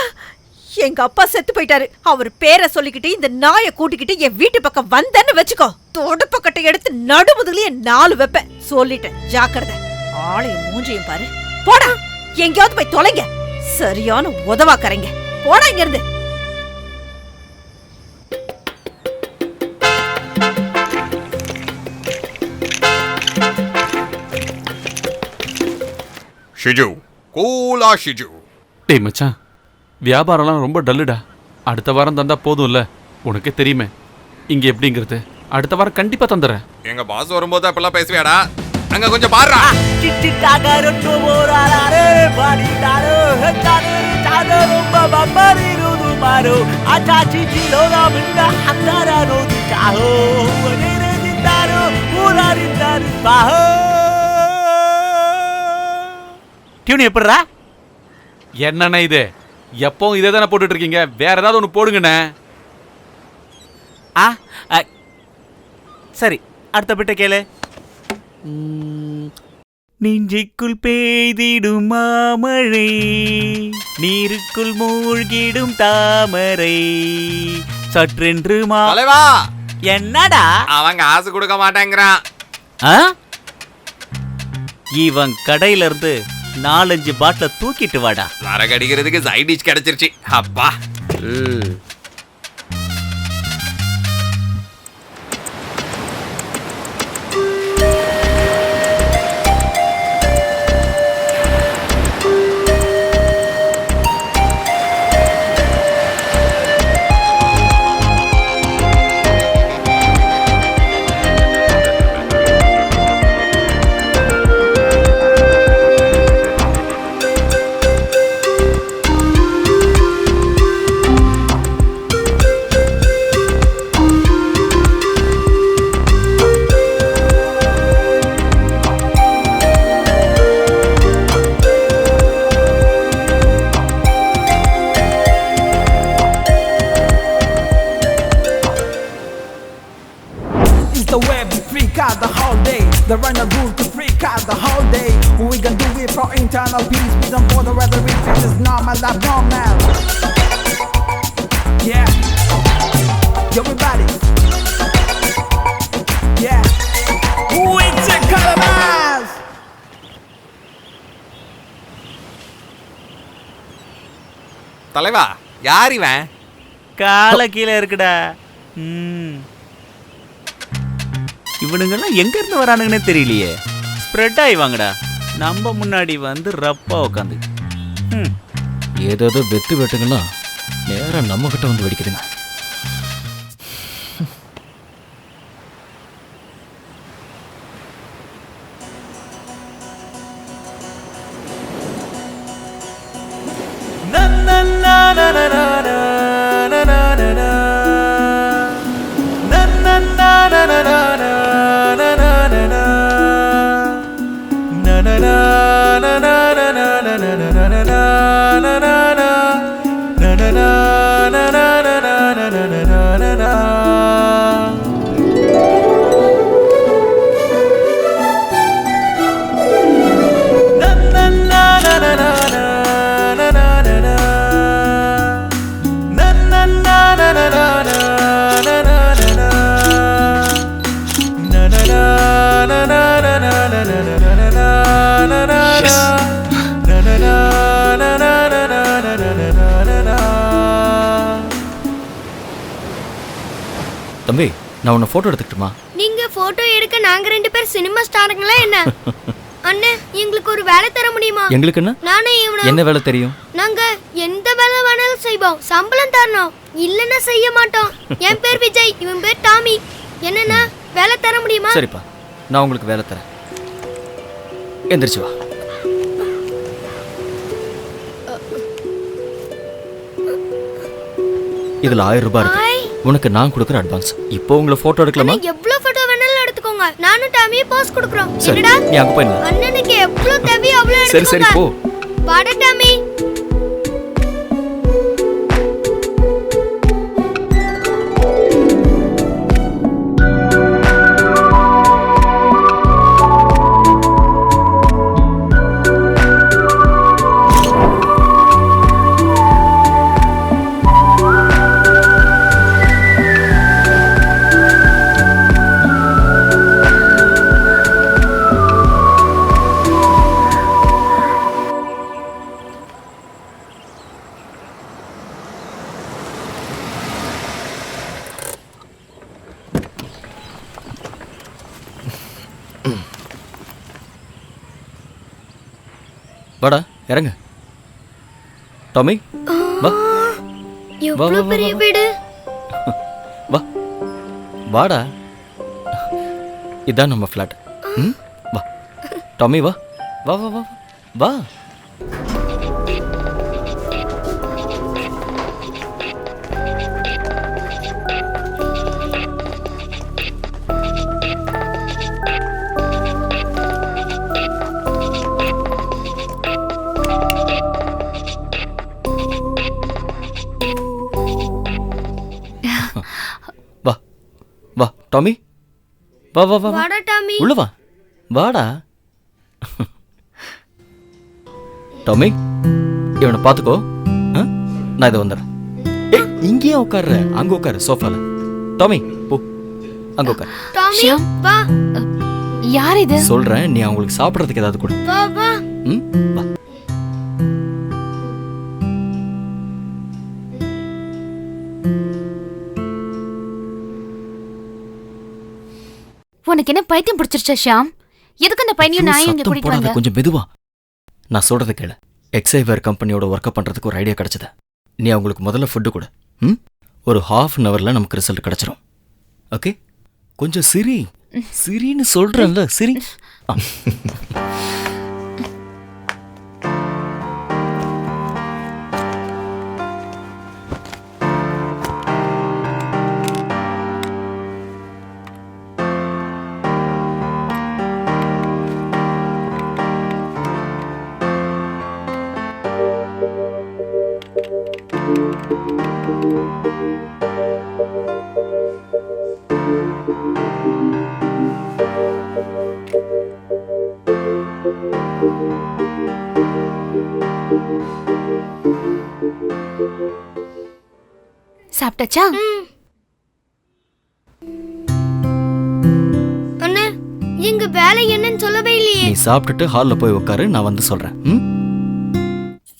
எங்க அப்பா செத்து போயிட்டாரு. அவர் பேரை சொல்லிக்கிட்டு இந்த நாயை கூட்டிக்கிட்டு என் வீட்டு பக்கம் வந்தேன்னு வச்சுக்கோ, தொடப்பக்கட்டை எடுத்து நடுமுதுலயே 4 வைப்பேன். சொல்லிட்டேன், ஜாக்கிரதை. ஆளையும் மூஞ்சையும் பாரு. போடா, எங்கேயாவது போய் தொலைங்க. சரியான உதவாக்கறீங்க. போடா இங்க இருந்து. ஷிஜு, கூலா ஷிஜு. டேய் மச்சான், வியாபாரம்லாம் ரொம்ப டல்லுடா. அடுத்த வாரம் தந்தா போதும்ல, உனக்கே தெரியுமே இங்க எப்படிங்கிறது. அடுத்த வாரம் கண்டிப்பா தந்துடுறேன். எங்க பாஸ் வரும்போது அப்பெல்லாம் பேசுவியாடா? அங்க கொஞ்சம் பாருடா. டியூன் எப்படிரா? என்னண்ணே இது? எப்பவும் இதே தானே போட்டுட்டு இருக்கீங்க, வேற ஏதாவது ஒன்று போடுங்கண்ணே. சரி, அடுத்த பிட்ட கேளு. நெஞ்சிக்குள் பெய்திடும் மாமழை, நீருக்குள் மூழ்கிடும் தாமரை, சற்றென்று தலைவா, என்னடா அவன் காசு கொடுக்க மாட்டேங்கிறான். இவன் கடையில இருந்து 4-5 பாட்டில தூக்கிட்டு வாடா. சரக்கு அடிக்கிறதுக்கு சைட் டிஷ் கிடைச்சிருச்சு. அப்பா. The runner rule to freak out the whole day. We gon' do it for internal peace. We don't bother whether it is normal or abnormal. Yeah. Everybody. Yeah. It's a calabash. தலைவா, யார் இவன்? கால கீழே இருக்குடா. இவனுங்கெல்லாம் எங்க இருந்து வரானுங்கன்னே தெரியலையே. Spread ஆகி வாங்கடா. நம்ம முன்னாடி வந்து ரப்பா உட்காந்து ஏதோ வெத்து வெட்டுங்கன்னா நேரம் நம்ம கிட்ட வந்து வெடிக்குதுங்க. na na na na na na na na na na na na தம்பி, நான் உன்னை போட்டோ எடுத்துக்கிட்டுமா? நீங்க போட்டோ எடுக்க நாங்க 2 பேர் சினிமா ஸ்டாருங்களா என்ன? அண்ணே, எங்களுக்கு ஒரு வேலை தர முடியுமா? எங்களுக்கு என்ன? நானே இவனா. என்ன வேலை தெரியும்? நாங்க எந்த வேலை வேணாலும் செய்வோம். சம்பளம் தரணும். இல்லன்னா செய்ய மாட்டோம். என் பேர் விஜய், இவன் பேர் டாமி. என்னன்னா வேலை தர முடியுமா? சரிப்பா, நான் உங்களுக்கு வேலை தரேன். எந்திரிச்சு வா. இதுல 1000 ரூபாய் இருக்கு. உனக்கு நான் கொடுக்குற அட்வான்ஸ். இப்போ உங்களை போட்டோ எடுக்கலாமா? எவ்வளவு போட்டோ வேணாலும் எடுத்துக்கோங்க. நானும் டாமியே போஸ் கொடுக்குறோம். சரி, என்னடா? நீ அங்க போய் நில்லு. அண்ணனுக்கு எவ்வளவு தேவையோ அவ்வளவு சரி எடுத்துக்கோங்க. சரி போ. வாடா டாமி. வாடா, இறங்க. டாமி, வா. எவ்வளவு பெரிய வீடு. வா. வாடா. இதான் நம்ம ஃப்ளாட். வா. டாமி வா. வா வா வா. வா. வா டாமி, வா வா வா. வாடா டாமி. உள்ள வா. வாடா. டாமி, இவனை பாத்துக்கோ. நான் இதை வந்துடுறேன். ஏய், இங்கேயே உட்கார்ற. அங்க உட்காரு சோஃபால. டாமி போ, அங்க உட்காரு. டாமி வா. யார் இது? சொல்றேன், நீ அவங்களுக்கு சாப்பிடறதுக்கு ஏதாவது கொடு. வா வா. வா. உனக்கு என்ன பைத்தியம் பிடிச்சிருச்சா ஷியாம்? எதுக்கு அந்த பையனையும் நான் இங்க கூட்டிட்டு வந்த? கொஞ்சம் மெதுவா. நான் சொல்றத கேளு. எக்ஸைவேர் கம்பெனியோட ஒர்க் பண்றதுக்கு ஒரு ஐடியா கிடைச்சது. நீ அவங்களுக்கு முதல்ல ஃபுட்டு கொடு. ஒரு 1/2 hourல நமக்கு ரிசல்ட் கிடைச்சிரும். ஓகே? கொஞ்சம் சிரி. சிரின்னு சொல்றேன்ல, சிரி. சாப்பிட்டாச்சா? அண்ணா, எங்க வேலை என்னன்னு சொல்லவே இல்லையே. நீ சாப்பிட்டுட்டு ஹால்ல போய் உட்காரு, நான் வந்து சொல்றேன்.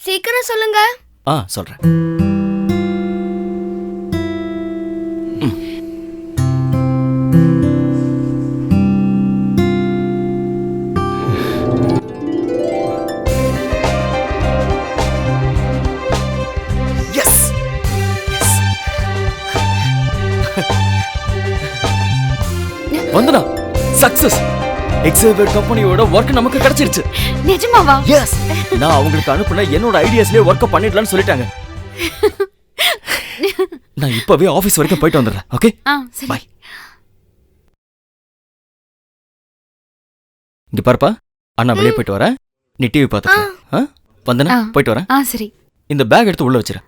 சீக்கிரம் சொல்லுங்க. சொல்றேன். வந்தனா சக்சஸ். எக்ஸைவேர் கம்பெனியோட வர்க் நமக்கு கிடைச்சிருச்சு. நிஜமாவா? எஸ். நான் அவங்களுக்கு அனுப்புன என்னோட ஐடியாஸ்லயே வர்க் பண்ணிடலாம்னு சொல்லிட்டாங்க. நான் இப்பவே ஆபீஸ் வரைக்கும் போயிட்டு வந்துடுறேன். ஓகே? சரி. பை. இங்க பாருப்பா, அண்ணா வெளியே போயிட்டு வரேன். நீ டிவி பாத்துக்க. வந்தனா போயிட்டு வரேன். சரி. இந்த பேக் எடுத்து உள்ள வச்சிரு.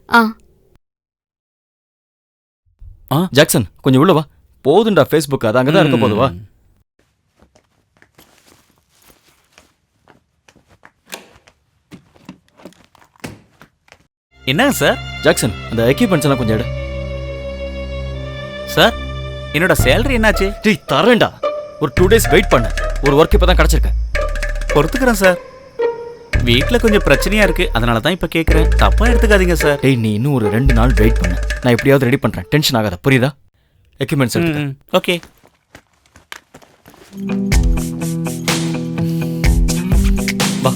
ஜாக்சன் கொஞ்சம் உள்ள வா. போதுண்டா ஃபேஸ்புக், அது அங்கதான் இருக்க போது, வா. என்னங்க சார்? ஜாக்சன் அந்த எக்யூப்மெண்ட்ஸ் எல்லாம் கொஞ்சம் எடு. சார் என்னோட சேலரி என்னாச்சு? டேய் தரேன்டா, ஒரு 2 days வெயிட் பண்ண. ஒரு ஒர்க் இப்பதான் கிடைச்சிருக்கு. பொறுத்துக்கிறேன் சார். வீட்டில் கொஞ்சம் பிரச்சனையா இருக்கு, அதனால தான் இப்போ கேட்குறேன். தப்பா எடுத்துக்காதீங்க சார். டேய் நீ இன்னும் ஒரு 2 நாள் வெயிட் பண்ண, நான் எப்படியாவது ரெடி பண்றேன். டென்ஷன் ஆகாத, புரியுதா? எக்யூப்மெண்ட்ஸ் எடுத்து. ஓகே. வா.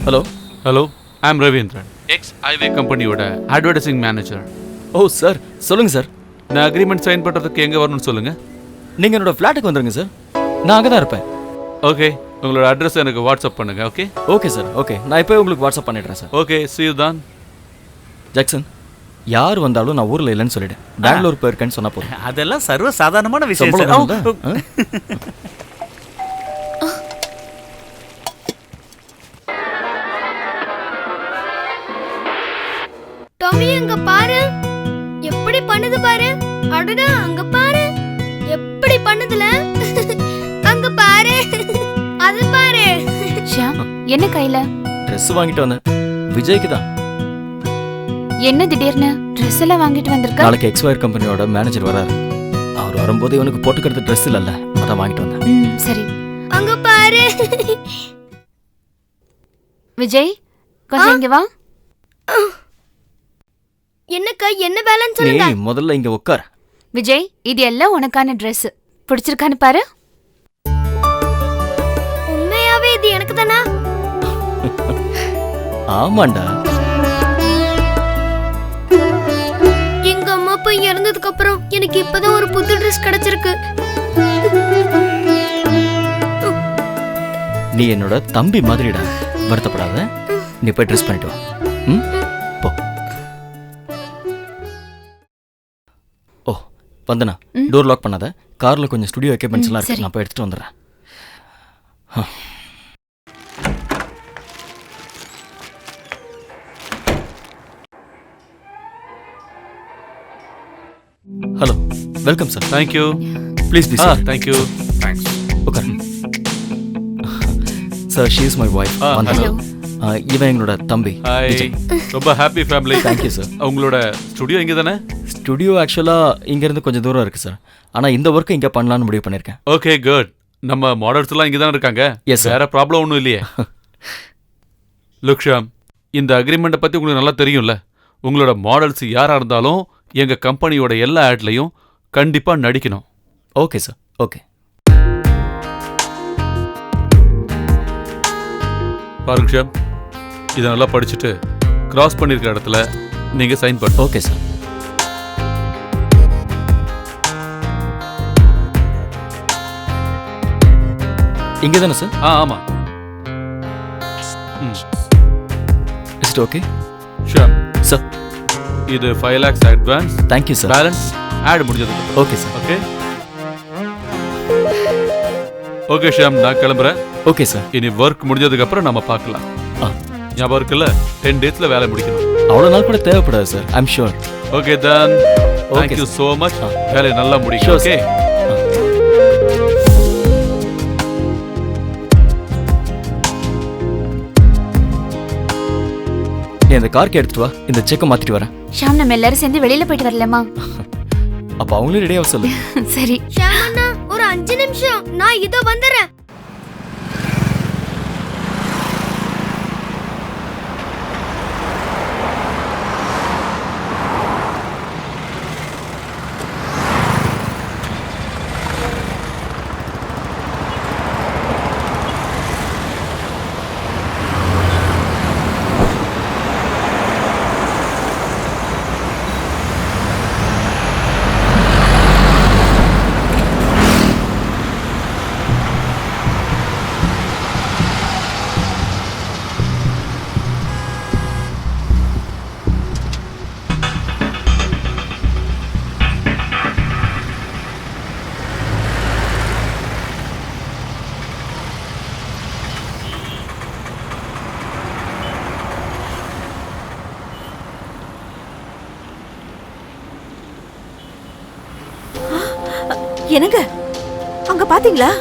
Hello. Hello, I am Ravindran, X ஐவே கம்பெனியோட அட்வர்டைசிங் மேனேஜர். ஓ சார், சொல்லுங்க சார். நான் அக்ரிமெண்ட் சைன் பண்ணுறதுக்கு எங்கே வரணும்னு சொல்லுங்கள். நீங்கள் என்னோட ஃப்ளாட்டுக்கு வந்துருங்க சார், நான் அங்கே தான் இருப்பேன். ஓகே, உங்களோட அட்ரஸ் எனக்கு வாட்ஸ்அப் பண்ணுங்கள். Okay okay sir, okay. நான் இப்போ உங்களுக்கு வாட்ஸ்அப் பண்ணிடுறேன் சார். ஓகே, see you தான். ஜாக்சன், யார் வந்தாலும் நான் ஊரில் இல்லைன்னு சொல்லிடு. பெங்களூர் போயிருக்கேன்னு சொன்னால் போதும். அதெல்லாம் சர்வ சாதாரணமான விஷயம் சார். டாமி அங்க பாரு, எப்படி பண்ணுது பாரு. அடடா, அங்க பாரு எப்படி பண்ணுதுல. அங்க பாரு, அது பாரு. ஷாம், என்ன கையில? ட்ரெஸ் வாங்கிட்டு வந்தேன், விஜய்க்கு தான். என்ன திடீர்னு ட்ரெஸ் எல்லாம் வாங்கிட்டு வந்திருக்க? நாளைக்கு எக்ஸ்வயர் கம்பெனியோட மேனேஜர் வராரு. அவர் வரும்போது இவனுக்கு போட்டுக்கிறது ட்ரெஸ் இல்லைல்ல, அதான் வாங்கிட்டு வந்தேன். சரி. அங்க பாரு. விஜய், கொஞ்சம் இங்க வா. என்னக்கா, என்ன வேலைன்னு சொல்லுங்க. நீ முதல்ல இங்க உட்கார். விஜய், இது எல்லாம் உனக்கான ட்ரெஸ். பிடிச்சிருக்கான்னு பாரு. உண்மையாவே இது எனக்கு தானா? ஆமாண்டா. எங்க அம்மா அப்பா இறந்ததுக்கு அப்புறம் எனக்கு இப்பதான் ஒரு புது ட்ரெஸ் கிடைச்சிருக்கு. நீ என்னோட தம்பி மாதிரிடா, வருத்தப்படாத. நீ போய் ட்ரெஸ் பண்ணிட்டு வா. போ. ஓ வந்தனா, டோர் லாக் பண்ணாத. கார்ல கொஞ்சம் ஸ்டுடியோ எக்யூப்மெண்ட்ஸ் எல்லாம் இருக்கு, நான் போய் எடுத்துட்டு வந்துடுறேன். Hello, welcome sir. Thank you. Please be sir. Thank you. Thanks. உட்கார். Sir, she is my wife. Hello. இவன் எங்களோட தம்பி. ஹாய், ரொம்ப ஹாப்பி ஃபேமிலி. Thank you sir. உங்களோட ஸ்டுடியோ இங்கே தானே? ஸ்டுடியோ ஆக்சுவலாக இங்கேருந்து கொஞ்சம் தூரம் இருக்குது சார். ஆனால் இந்த ஒர்க்கை இங்கே பண்ணலான்னு முடிவு பண்ணியிருக்கேன். Okay, good. நம்ம மாடல்ஸ் எல்லாம் இங்கே தானே இருக்காங்க? Yes sir. வேற ப்ராப்ளம் ஒன்றும் இல்லையே? லுக் ஷாம், இந்த அக்ரிமெண்ட்டை பற்றி உங்களுக்கு நல்லா தெரியும்ல. உங்களோட மாடல்ஸ் யாராக இருந்தாலும் எங்கள் கம்பெனியோட எல்லா ஆட்லையும் கண்டிப்பாக நடிக்கணும். Okay sir, okay. பாருங்க ஷாம், இதை நல்லா படிச்சுட்டு கிராஸ் பண்ணியிருக்க இடத்துல நீங்கள் சைன் பண்ணணும். Okay sir. இங்கே தானே சார்? ஆமாம். Is it okay? Sham sir, இது 5 lakhs advance. Thank you sir. Balance ஆட் முடிஞ்சது. Okay sir. Okay okay Sham, நான் கிளம்புறேன். Okay sir. இனி ஒர்க் முடிஞ்சதுக்கு அப்புறம் நம்ம பார்க்கலாம். ஞாபகம் இருக்குல்ல, 10 daysல வேலை முடிக்கணும். அவ்வளோ நாள் கூட தேவைப்படாது sir, I am sure. Okay தான். Thank you so much. வேலையை நல்லா முடிக்கும். ஓகே. நீ அந்த கார்க்கு எடுத்துட்டு வா, இந்த செக்கை மாத்திட்டு வரேன். ஷாம், நம்ம எல்லாரும் சேர்ந்து வெளியில போயிட்டு வரலாமா? அப்போ அவங்களே ரெடியாக சொல்லு. சரி. ஷாம் அண்ணா, ஒரு 5 நிமிஷம், நான் இதோ வந்துடுறேன். என்னங்க அங்க பாத்தீங்களா?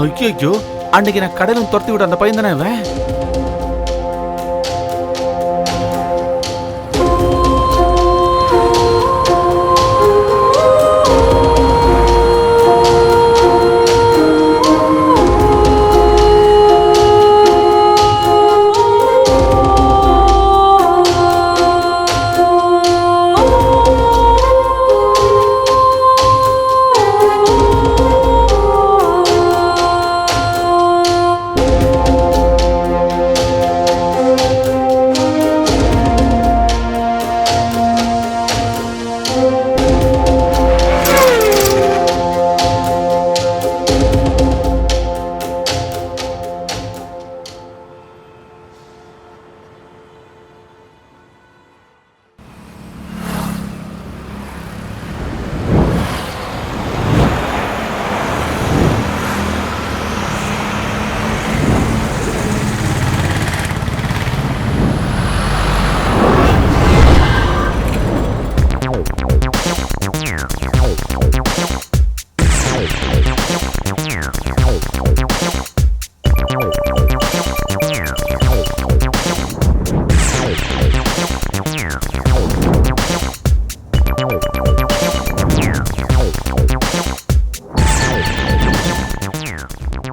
ஐயோ, அன்னைக்கு நான் கடையில துரத்தி விட அந்த பையன் தானே இவன்?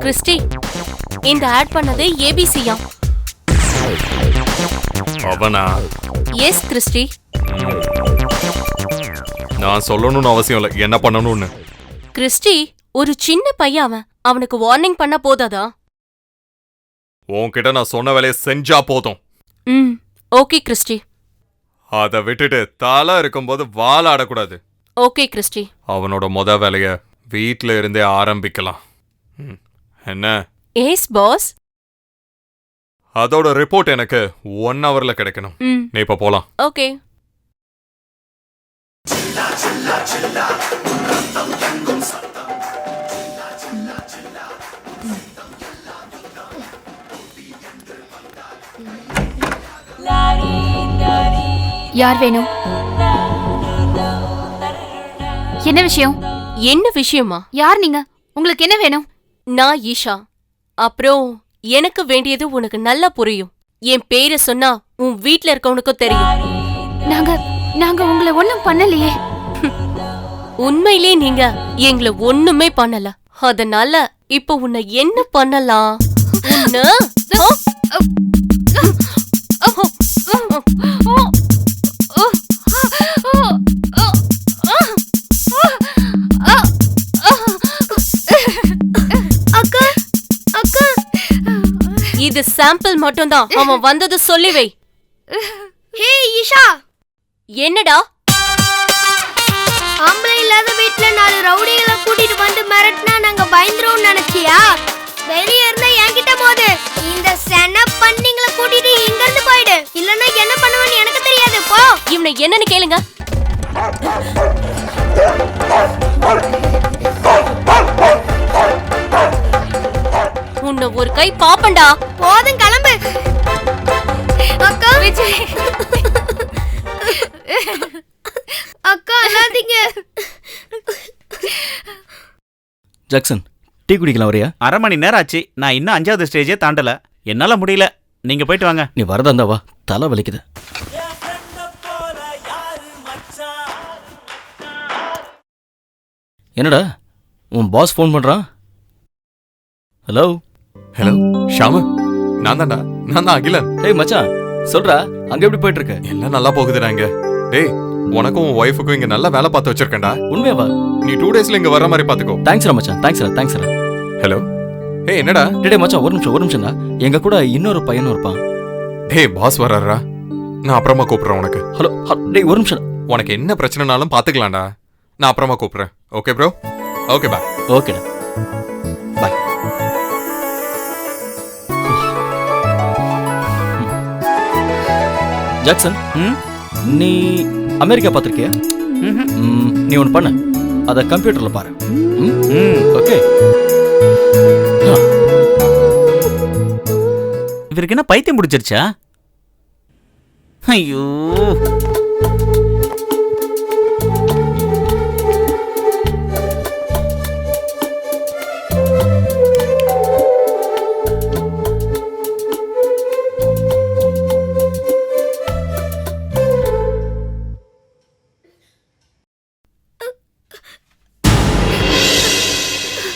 கிறிஸ்டி, இந்த ஆட் பண்ணது ஏபிசியா? அவனா? Yes Christie. நான் சொல்லணும்னு அவசியம் இல்லை என்ன பண்ணணும்னு. கிறிஸ்டி, ஒரு சின்ன பையன் அவன். அவனுக்கு வார்னிங் பண்ண போதாதா? உன்கிட்ட நான் சொன்ன வேலையை செஞ்சா போதும். Okay Christie. அதை விட்டுட்டு தலை இருக்கும்போது வாழ ஆடக்கூடாது. Okay Christie. அவனோட வேலைய வீட்ல இருந்தே ஆரம்பிக்கலாம். என்ன? S pass. அதோட ரிப்போர்ட் எனக்கு 1 hourல கிடைக்கணும். நீ இப்ப போலாம். ஓகே. யார் வேணும்? என்ன விஷயம்? என்ன விஷயமா? யார் நீங்க? உங்களுக்கு என்ன வேணும்? நான் ஈஷா. அப்புறம் எனக்கு வேண்டியது உனக்கு நல்லா புரியும். என் பேரை சொன்னா உன் வீட்ல இருக்கவனுக்கும் தெரியும். நாங்க உங்களை ஒண்ணும் பண்ணலையே. உண்மையிலே நீங்க எங்களை ஒண்ணுமே பண்ணல. அதனால இப்ப உன்னை என்ன பண்ணலாம்? இது சாம்பிள் மட்டும்தான். அவன் வந்தது சொல்லி வை. ஹே ஈஷா, என்னடா? ஆம்பளை இல்லாத வீட்ல 4 ரவுடிகளை கூட்டிட்டு வந்து மிரட்டினா நாங்க பயந்துரும் நினைச்சியா? வெளியே இருந்தா என்கிட்ட போது இந்த சென பண்ணிங்களை கூட்டிட்டு இங்க இருந்து போயிடு. இல்லன்னா என்ன பண்ணுவேன்னு எனக்கு தெரியாது. போ. இவனை என்னன்னு கேளுங்க. உன்னை ஒரு கை பாப்பண்டா. போதும், கிளம்பு. அக்கா விஜய். அக்கா அழாதீங்க. ஜாக்சன், டீ குடிக்கலாம் வரியா? 1/2 மணி நேரம் ஆச்சு. நான் இன்னும் 5வது ஸ்டேஜே தாண்டல. என்னால முடியல. நீங்க போயிட்டு வாங்க. நீ வரதா இருந்தா வா, தலை வலிக்குது. என்னடா உன் பாஸ் ஃபோன் பண்றான்? ஹலோ ஹலோ ஷாமு, நான் தான் அகிலன். டேய் மச்சான், சொல்றா, அங்க எப்படி போயிட்டு இருக்கு? எல்லாம் நல்லா போகுதுடா இங்க. டேய், உனக்கும் உன் ஒய்ஃபுக்கும் இங்க நல்லா வேலை பார்த்து வச்சிருக்கேன்டா. உண்மையாவா? நீ 2 daysல இங்க வர மாதிரி பாத்துக்கோ. தேங்க்ஸ்ரா மச்சான், தேங்க்ஸ்ரா. ஹலோ. ஏய் என்னடா? டேய் மச்சான், ஒரு நிமிஷம்டா. எங்க கூட இன்னொரு பையனும் இருப்பான். டேய் பாஸ் வர்றாரா? நான் அப்புறமா கூப்பிடுறேன் உனக்கு. ஹலோ டேய், ஒரு நிமிஷம். உனக்கு என்ன பிரச்சனைனாலும் பாத்துக்கலாம்டா. நான் அப்புறமா கூப்பிடுறேன். Okay bro? Okay bye. ஓகேடா, பாய். ஜாக்சன், நீ அமெரிக்கா பார்த்திருக்கியா? நீ ஒன்று பண்ண, அதை கம்ப்யூட்டர்ல பாரு. ஓகே. இவருக்கு என்ன பைத்தியம் பிடிச்சிருச்சா? ஐயோ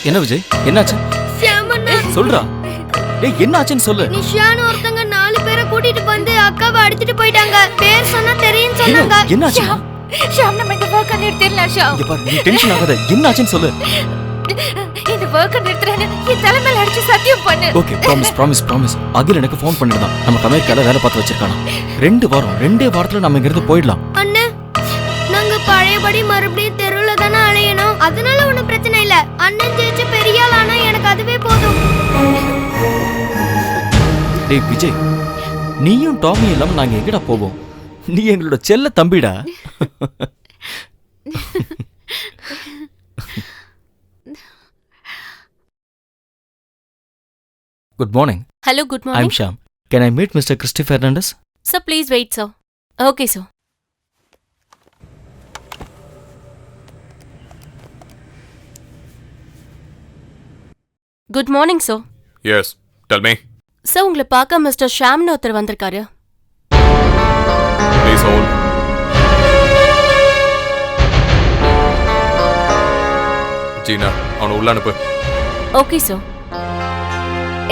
என்ன விஜய் என்னாச்சு ஷியாமண்ணா சொல்றா டேய் என்னாச்சுன்னு சொல்லு நிஷான்னு ஒருத்தங்க 4 பேரை கூட்டிட்டு வந்து அக்காவை அடிச்சிட்டு போயிட்டாங்க. பேர் சொன்னா தெரியும் சொன்னாங்க. என்னாச்சு ஷாம் நம்ம இந்த ஒர்க்கை நிறுத்திடலாம் ஷாம். இங்க பாரு நீ டென்ஷன் ஆகாத என்னாச்சுன்னு சொல்லு இந்த ஒர்க்கை நிறுத்துறேன்னு என் தலைமையில அடிச்சு சத்தியம் பண்ணு. ஓகே ப்ராமிஸ் அகில் எனக்கு ஃபோன் பண்ணிருந்தான். நமக்கு அமெரிக்கால வேலை பார்த்து வச்சிருக்கானா 2 வாரம் 2 வாரத்துல நம்ம இங்க இருந்து போயிடலாம். அண்ணே நாங்க பழையபடி மறுபடியும் தெருவுல தானே அலையணும். அதனால ஒண்ணும் பிரச்சனை இல்ல. அண்ணன் ஜெயிச்சு பெரிய ஆளானா எனக்கு அதுவே போதும். டேய் விஜய் நீயும் டாமி இல்லாம நாங்க எங்கடா போவோம்? நீ எங்களோட செல்ல தம்பிடா. Good morning. Hello good I morning am Sham. Can I meet mister Christy Fernandes? Sir please wait sir. Okay sir. Good morning sir. Yes tell me. Sir உங்களை பார்க்க மிஸ்டர் ஷாம்னு ஒருத்தர் வந்திருக்காரு. Please hold. ஜீனா அவனை உள்ள அனுப்பு. Okay sir.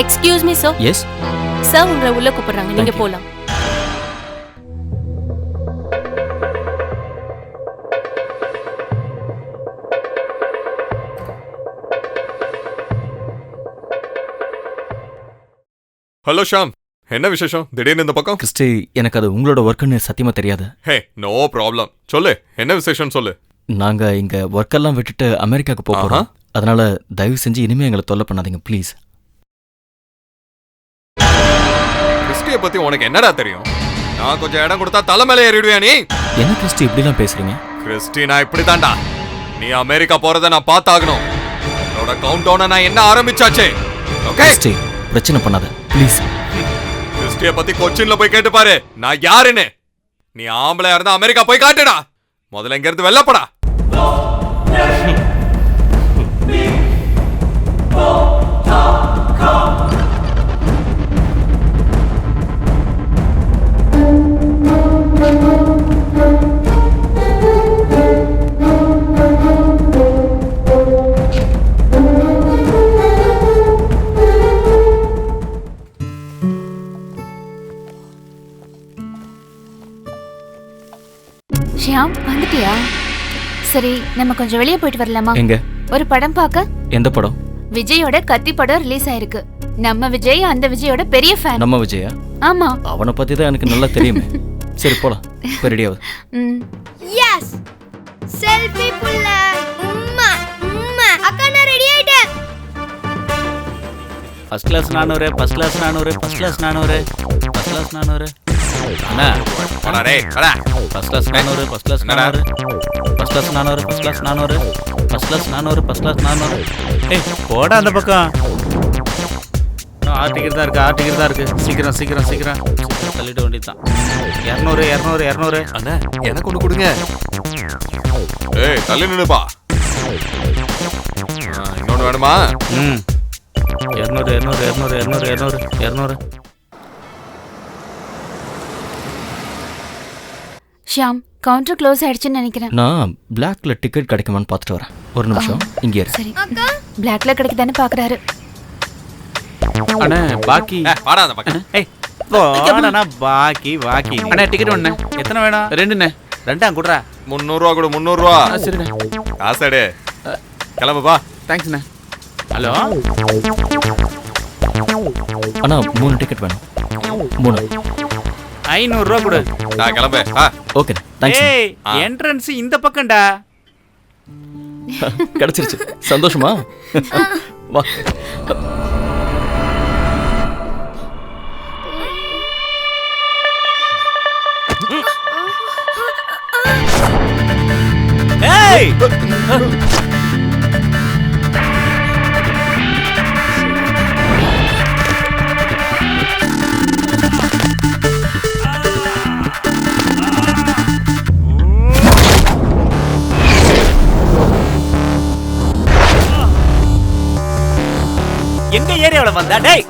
Excuse me sir. Yes. Sir உங்களை உள்ள கூப்பிடுறாங்க, நீங்க போலாம். ஹலோ ஷாம், என்ன விசேஷம் திடீர்னு இந்த பக்கம்? கிறிஸ்டி எனக்கு அது உங்களோட ஒர்க்குன்னு சத்தியமா தெரியாது. ஹே நோ ப்ராப்ளம், சொல்லு என்ன விசேஷம் சொல்லு. நாங்க இங்க ஒர்க்கெல்லாம் விட்டுட்டு அமெரிக்காக்கு போறோம். அதனால தயவு செஞ்சு இனிமே எங்களை தொல்லை பண்ணாதீங்க ப்ளீஸ். கிறிஸ்டியை பத்தி உனக்கு என்னடா தெரியும்? நான் கொஞ்சம் இடம் கொடுத்தா தலை மேலே ஏறிடுவியா நீ? என்ன கிறிஸ்டி இப்படிலாம் பேசுறீங்க? கிறிஸ்டி நான் இப்படி தாண்டா. நீ அமெரிக்கா போறத நான் பார்த்தாகணும். என்னோட கவுண்ட் டவுனை நான் என்ன ஆரம்பிச்சாச்சே. ஓகே கிறிஸ்டி பிரச்சனை பண்ணாத ப்ளீஸ். கிறிஸ்டியை பத்தி கொச்சின்ல போய் கேட்டு பாரு நான் யாருன்னு. நீ ஆம்பளையா இருந்தா அமெரிக்கா போய் காட்டுடா. முதல்ல இங்க இருந்து வெள்ளப்படா. ஷியாம் வந்துட்டியா? சரி நம்ம கொஞ்சம் வெளியே போயிட்டு வரலாமா? எங்க? ஒரு படம் பார்க்க. எந்த படம்? விஜயோட கத்தி படம் ரிலீஸ் ஆயிருக்கு. நம்ம விஜய் அந்த விஜயோட பெரிய ஃபேன். நம்ம விஜயா? ஆமா. அவனை பத்தி தான் எனக்கு நல்லா தெரியுமே. சரி போலாம். இப்போ ரெடி ஆகுது. எஸ் செல்ஃபி புள்ள. உம்மா உம்மா அக்கா நான் ரெடி ஆயிட்டேன். First class 400, first class 400, first class 400, first class 400. அண்ணா வாடா டேய் வாடா. First class 400, first class 400, first class 400, first class 400, first class 400, first class 400. ஏய் போடா அந்த பக்கம். ஆர்டிக்கெட் தான் இருக்கு, ஆர்டிக்கெட் தான் இருக்கு. சீக்கிரம் சீக்கிரம் சீக்கிரம் தள்ளிட்டு வேண்டியதுதான். 200 200 200. அண்ணா எனக்கு ஒன்று கொடுங்க. ஏய் தள்ளி நின்னுப்பா. இன்னொன்று வேணுமா? 200 200 200 200 200 200. ஷியாம் கவுண்டர் க்ளோஸ் ஆயிடுச்சுன்னு நினைக்கிறேன். நான் பிளாக்ல டிக்கெட் கிடைக்குமான்னு பார்த்துட்டு வரேன். ஒரு நிமிஷம் இங்கே இரு. சரி பிளாக்ல கிடைக்குதானே பாக்குறாரு. அண்ணே பாக்கி வாடா அந்த பக்கம். ஏய் போடா பாக்கி பாக்கி. அண்ணே டிக்கெட் ஒண்ணே. எத்தனை வேணும்? 2ண்ணே. 2 குடுறா. 300 ரூபா கொடு. 300 ரூபா. சரிண்ணே. காசடே கிளம்புப்பா. தேங்க்ஸ்ண்ணே. ஹலோ அண்ணா 3 டிக்கெட் வேணும். 3. 500 ரூபா கொடு. நான் கிளம்பு. Okay thanks. ஏய் என்ட்ரன்ஸ் இந்த பக்கம்டா. கிடைச்சிருச்சு. சந்தோஷமா? வா. ஏய் எங்க ஏரியாவுல வந்தா டேய்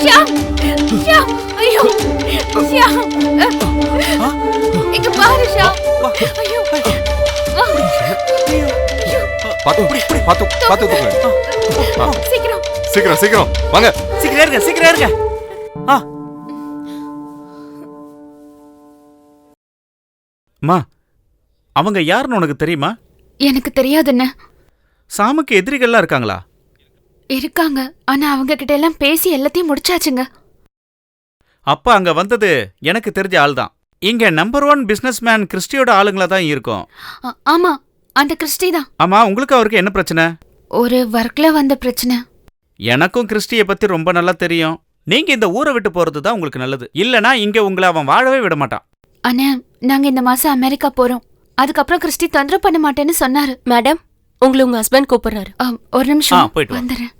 ஷியாம் ஷியாம் ஐயோ ஷியாம் இங்க பாரு ஷியாம் ஐயோ பாத்து சீக்கிரம் சீக்கிரம் வாங்க. சீக்கிரம் இருங்க அம்மா அவங்க யாருன்னு உனக்கு தெரியுமா? எனக்கு தெரியாதுண்ணே. சாமுக்கு எதிரிகள்லாம் இருக்காங்களா? இருக்காங்க, ஆனா அவங்க கிட்ட எல்லாம் பேசி எல்லாத்தையும் முடிச்சாச்சுங்க. அப்ப அங்க வந்தது எனக்கு தெரிஞ்ச ஆள் தான். இங்க நம்பர் 1 பிசினஸ்மேன் கிறிஸ்டியோட ஆளுங்களா தான் இருக்கும். ஆமா, அந்த கிறிஸ்டி தான். ஆமா, உங்களுக்கு அவருக்கு என்ன பிரச்சனை? ஒரு ஒர்க்ல வந்த பிரச்சனை. எனக்கும் கிறிஸ்டியை பத்தி ரொம்ப நல்லா தெரியும். நீங்க இந்த ஊரை விட்டு போறது தான் உங்களுக்கு நல்லது. இல்லனா இங்க உங்களை அவன் வாழவே விட மாட்டான். அண்ணா, நாங்க இந்த மாசம் அமெரிக்கா போறோம். அதுக்கப்புறம் கிறிஸ்டி தொந்தரவு பண்ண மாட்டேன்னு சொன்னாரு. மேடம், உங்களை உங்க ஹஸ்பண்ட் கூப்பிடுறாரு. ஒரு நிமிஷம் போயிட்டு வந்துடுறேன்.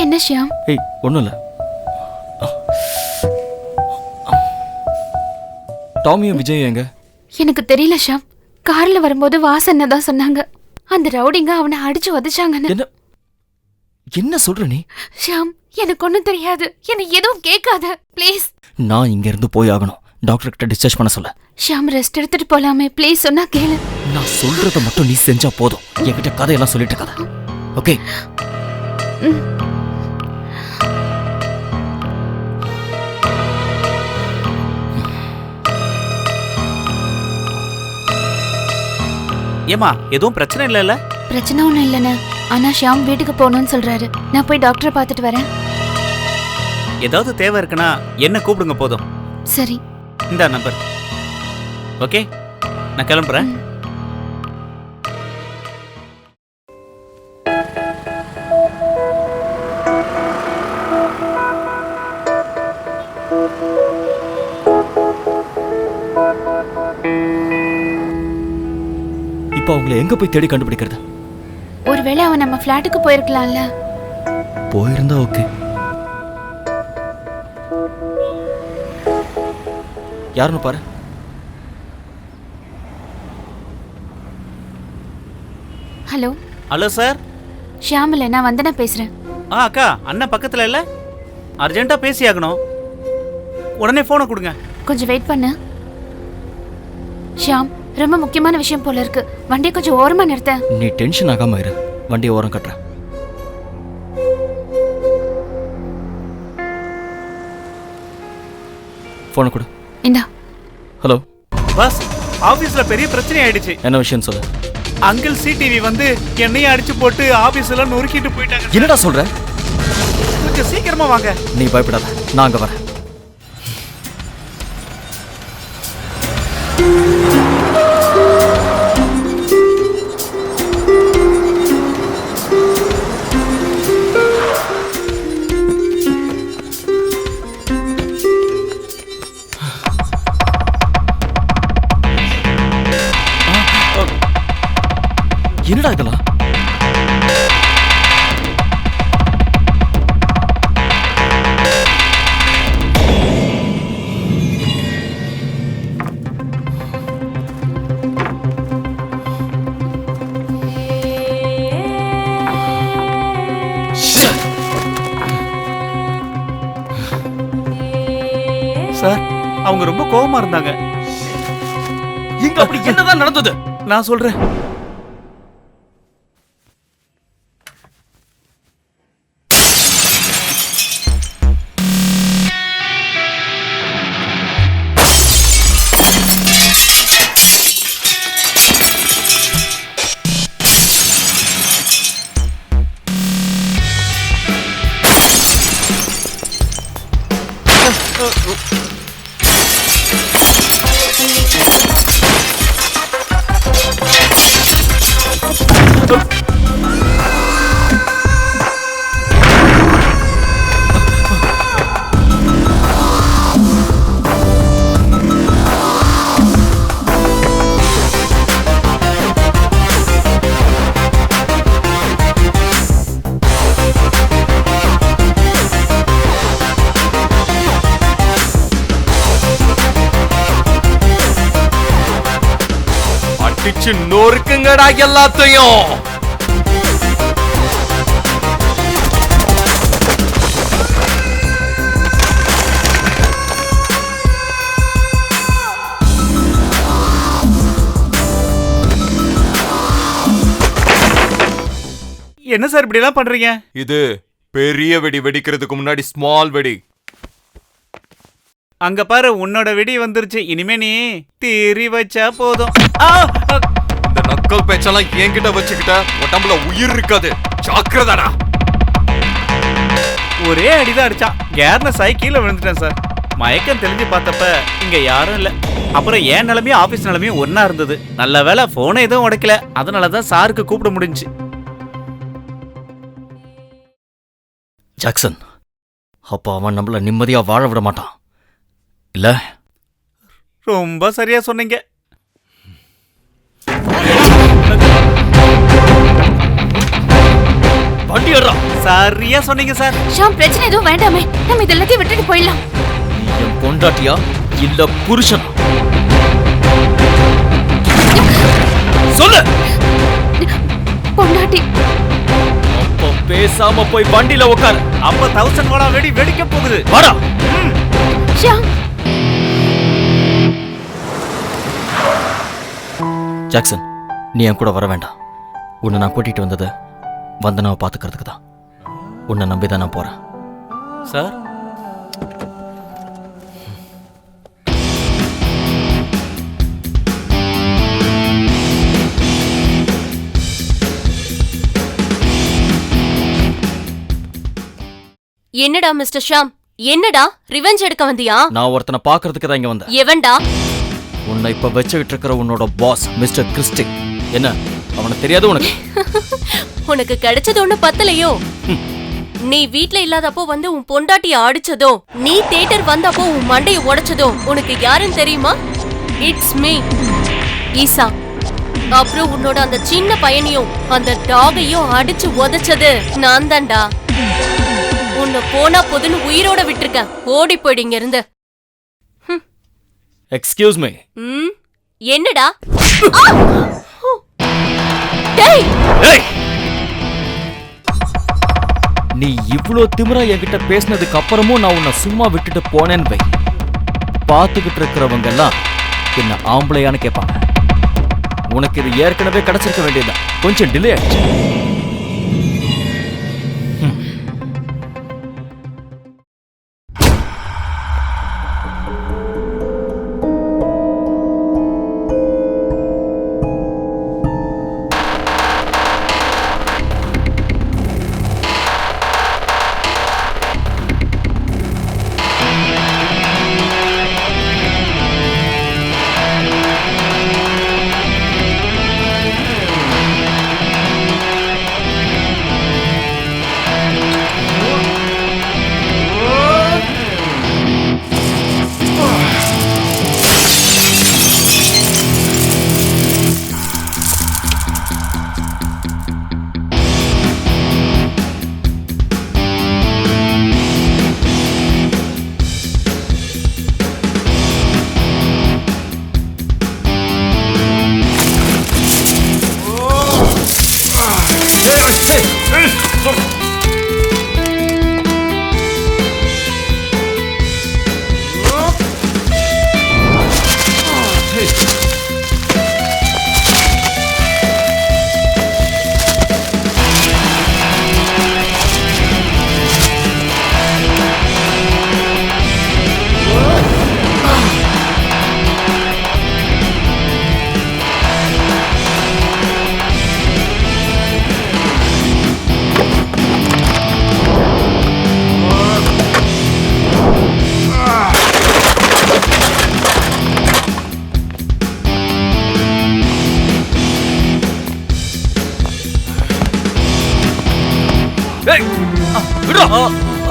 என்ன ஷியாம்? ஏய், ஒண்ணும் இல்ல. டாமியும் விஜய் எங்க? எனக்கு தெரியல ஷியாம். கார்ல வரும்போது வாசனை தான் சொன்னாங்க. அந்த ரவுடிங்க அவனை அடிச்சு உதைச்சாங்கன்னு. என்ன சொல்ற நீ? ஷியாம், எனக்கு ஒண்ணும் தெரியாது. என்ன எதுவும் கேட்காத ப்ளீஸ். நான் இங்க இருந்து போய் ஆகணும். டாக்டர் கிட்ட டிஸ்சார்ஜ் பண்ண சொல்ல. ஷியாம், ரெஸ்ட் எடுத்துட்டு போலாமே ப்ளீஸ், சொன்னா கேளு. நான் சொல்றத மட்டும் நீ செஞ்சா போதும். என்கிட்ட கதையெல்லாம் சொல்லிட்டு கதை. ஓகே? ஏமா, எதுவும் பிரச்சனை இல்லைல்ல? பிரச்சனை ஒண்ணும் இல்லைண்ணே. ஆனா ஷியாம் வீட்டுக்கு போகணும்னு சொல்றாரு. நான் போய் டாக்டரை பார்த்துட்டு வரேன். ஏதாவது தேவை இருக்குன்னா என்ன கூப்பிடுங்க போதும். சரி. இந்த நம்பர். ஓகே, நான் கிளம்புறேன். இப்போ அவங்களை எங்க போய் தேடி கண்டுபிடிக்கிறது? ஒருவேளை அவன் நம்ம ஃபிளாட்டுக்கு போயிருக்கலாம்ல. போயிருந்தா ஓகே. யாருன்னு பாரு. ஹலோ. Hello sir. ஷியாம் இல்ல, நான் வந்தனா பேசுறேன். அக்கா, அண்ணன் பக்கத்துல இல்ல? அர்ஜென்ட்டா பேசி ஆகணும். உடனே போனை கொடுங்க. கொஞ்சம் வெயிட் பண்ணு. ஷியாம், ரொம்ப முக்கியமான விஷயம் போல இருக்கு. வண்டியை கொஞ்சம் ஓரமா நிறுத்த. நீ டென்ஷன் ஆகாம இரு. வண்டியை ஓரம் கட்டுற. போனை கொடு. இந்தா. Hello boss. ஆபீஸ்ல பெரிய பிரச்சனை ஆயிடுச்சு. என்ன விஷயம் சொல்லு. அங்கிள் சிடிவி வந்து என்னையும் அடிச்சு போட்டு ஆபீஸ்ல நொறுக்கிட்டு போயிட்டாங்க. என்னடா சொல்ற? கொஞ்சம் சீக்கிரமா வாங்க. நீ பயப்படாத, நான் அங்க வரேன். என்னடா இதெல்லாம்? சார், அவங்க ரொம்ப கோவமா இருந்தாங்க. இங்க அப்படி என்னதான் நடந்தது? நான் சொல்றேன். அடிச்சு நொறுக்குங்கடா எல்லாத்தையும். என்ன சார் இப்படி எல்லாம் பண்றீங்க? இது பெரிய வெடி வெடிக்கிறதுக்கு முன்னாடி ஸ்மால் வெடி. அங்க பாரு, உன்னோட வெடி வந்துருச்சு. இனிமே நீ தீரி வச்சா போதும். இந்த நக்கல் பேச்செல்லாம் என்கிட்ட வச்சுக்கிட்ட உடம்புல உயிர் இருக்காது. ஜாக்கிரதாடா. ஒரே அடிதான் அடிச்சான். கேர்னஸ் ஆகி கீழே விழுந்துட்டேன் சார். மயக்கம் தெளிஞ்சு பார்த்தப்ப இங்க யாரும் இல்ல. அப்புறம் என் நிலைமையும் ஆபீஸ் நிலைமையும் ஒன்னா இருந்தது. நல்ல வேளை போனை எதுவும் உடைக்கல. அதனாலதான் சாருக்கு கூப்பிட முடிஞ்சு. ஜாக்சன், அப்போ அவன் நம்மள நிம்மதியா வாழ விட மாட்டான் இல்ல? ரொம்ப சரியா சொன்னீங்க. வண்டி ஏறா. சரியா சொன்னீங்க சார். ஷாம், பிரச்சனை எதுவும் வேண்டாமே. நம்ம இதெல்லாத்தையும் விட்டுட்டு போயிடலாம். நீ என் பொண்டாட்டியா இல்ல புருஷன்? சொல்லு. பொண்டாட்டி. அப்போ பேசாம போய் வண்டியில உட்காரு. அப்ப 1000 வாடா வெடி வெடிக்க போகுது. வாடா. ஷாம். ஜாக்சன், நீ என் கூட வர வேண்டாம். உன்னை நான் கூட்டிட்டு வந்தது வந்தனாவை பாத்துக்கிறதுக்கு தான். உன்னை நம்பிதான் நான் போறேன். சார், என்னடா மிஸ்டர் ஷாம், என்னடா ரிவெஞ்ச் எடுக்க வந்தியா? நான் ஒருத்தனை பாக்குறதுக்கு தான் இங்க வந்தேன். எவன்டா? உன்னை இப்ப வச்சுக்கிட்டு இருக்கிற உன்னோட பாஸ் மிஸ்டர் கிறிஸ்டி. என்ன, அவனை தெரியாது உனக்கு? உனக்கு கிடைச்சது ஒண்ணு பத்தலையோ? நீ வீட்ல இல்லாதப்போ வந்து உன் பொண்டாட்டிய அடிச்சதோ, நீ தியேட்டர் வந்தப்போ உன் மண்டைய உடைச்சதோ உனக்கு யாருன்னு தெரியுமா? இட்ஸ் மீ, ஈசா. அப்புறம் உன்னோட அந்த சின்ன பையனையும் அந்த டாகையும் அடிச்சு உதைச்சது நான் தான்டா. உன்னை போனா போதுன்னு உயிரோட விட்டுருக்கேன். ஓடி போயிடுங்க இருந்து. Excuse me. என்னடா? டேய், நீ இவ்ளோ திமிரா என்கிட்ட பேசினதுக்கு அப்புறமும் நான் உன்னை சும்மா விட்டுட்டு போனேன்னு வை. பாத்துக்கிட்டு இருக்கிறவங்க எல்லாம் என்ன ஆம்பளையான்னு கேட்பாங்க. உனக்கு இது ஏற்கனவே கிடைச்சிருக்க வேண்டியதுதான். கொஞ்சம் டிலே ஆயிடுச்சு.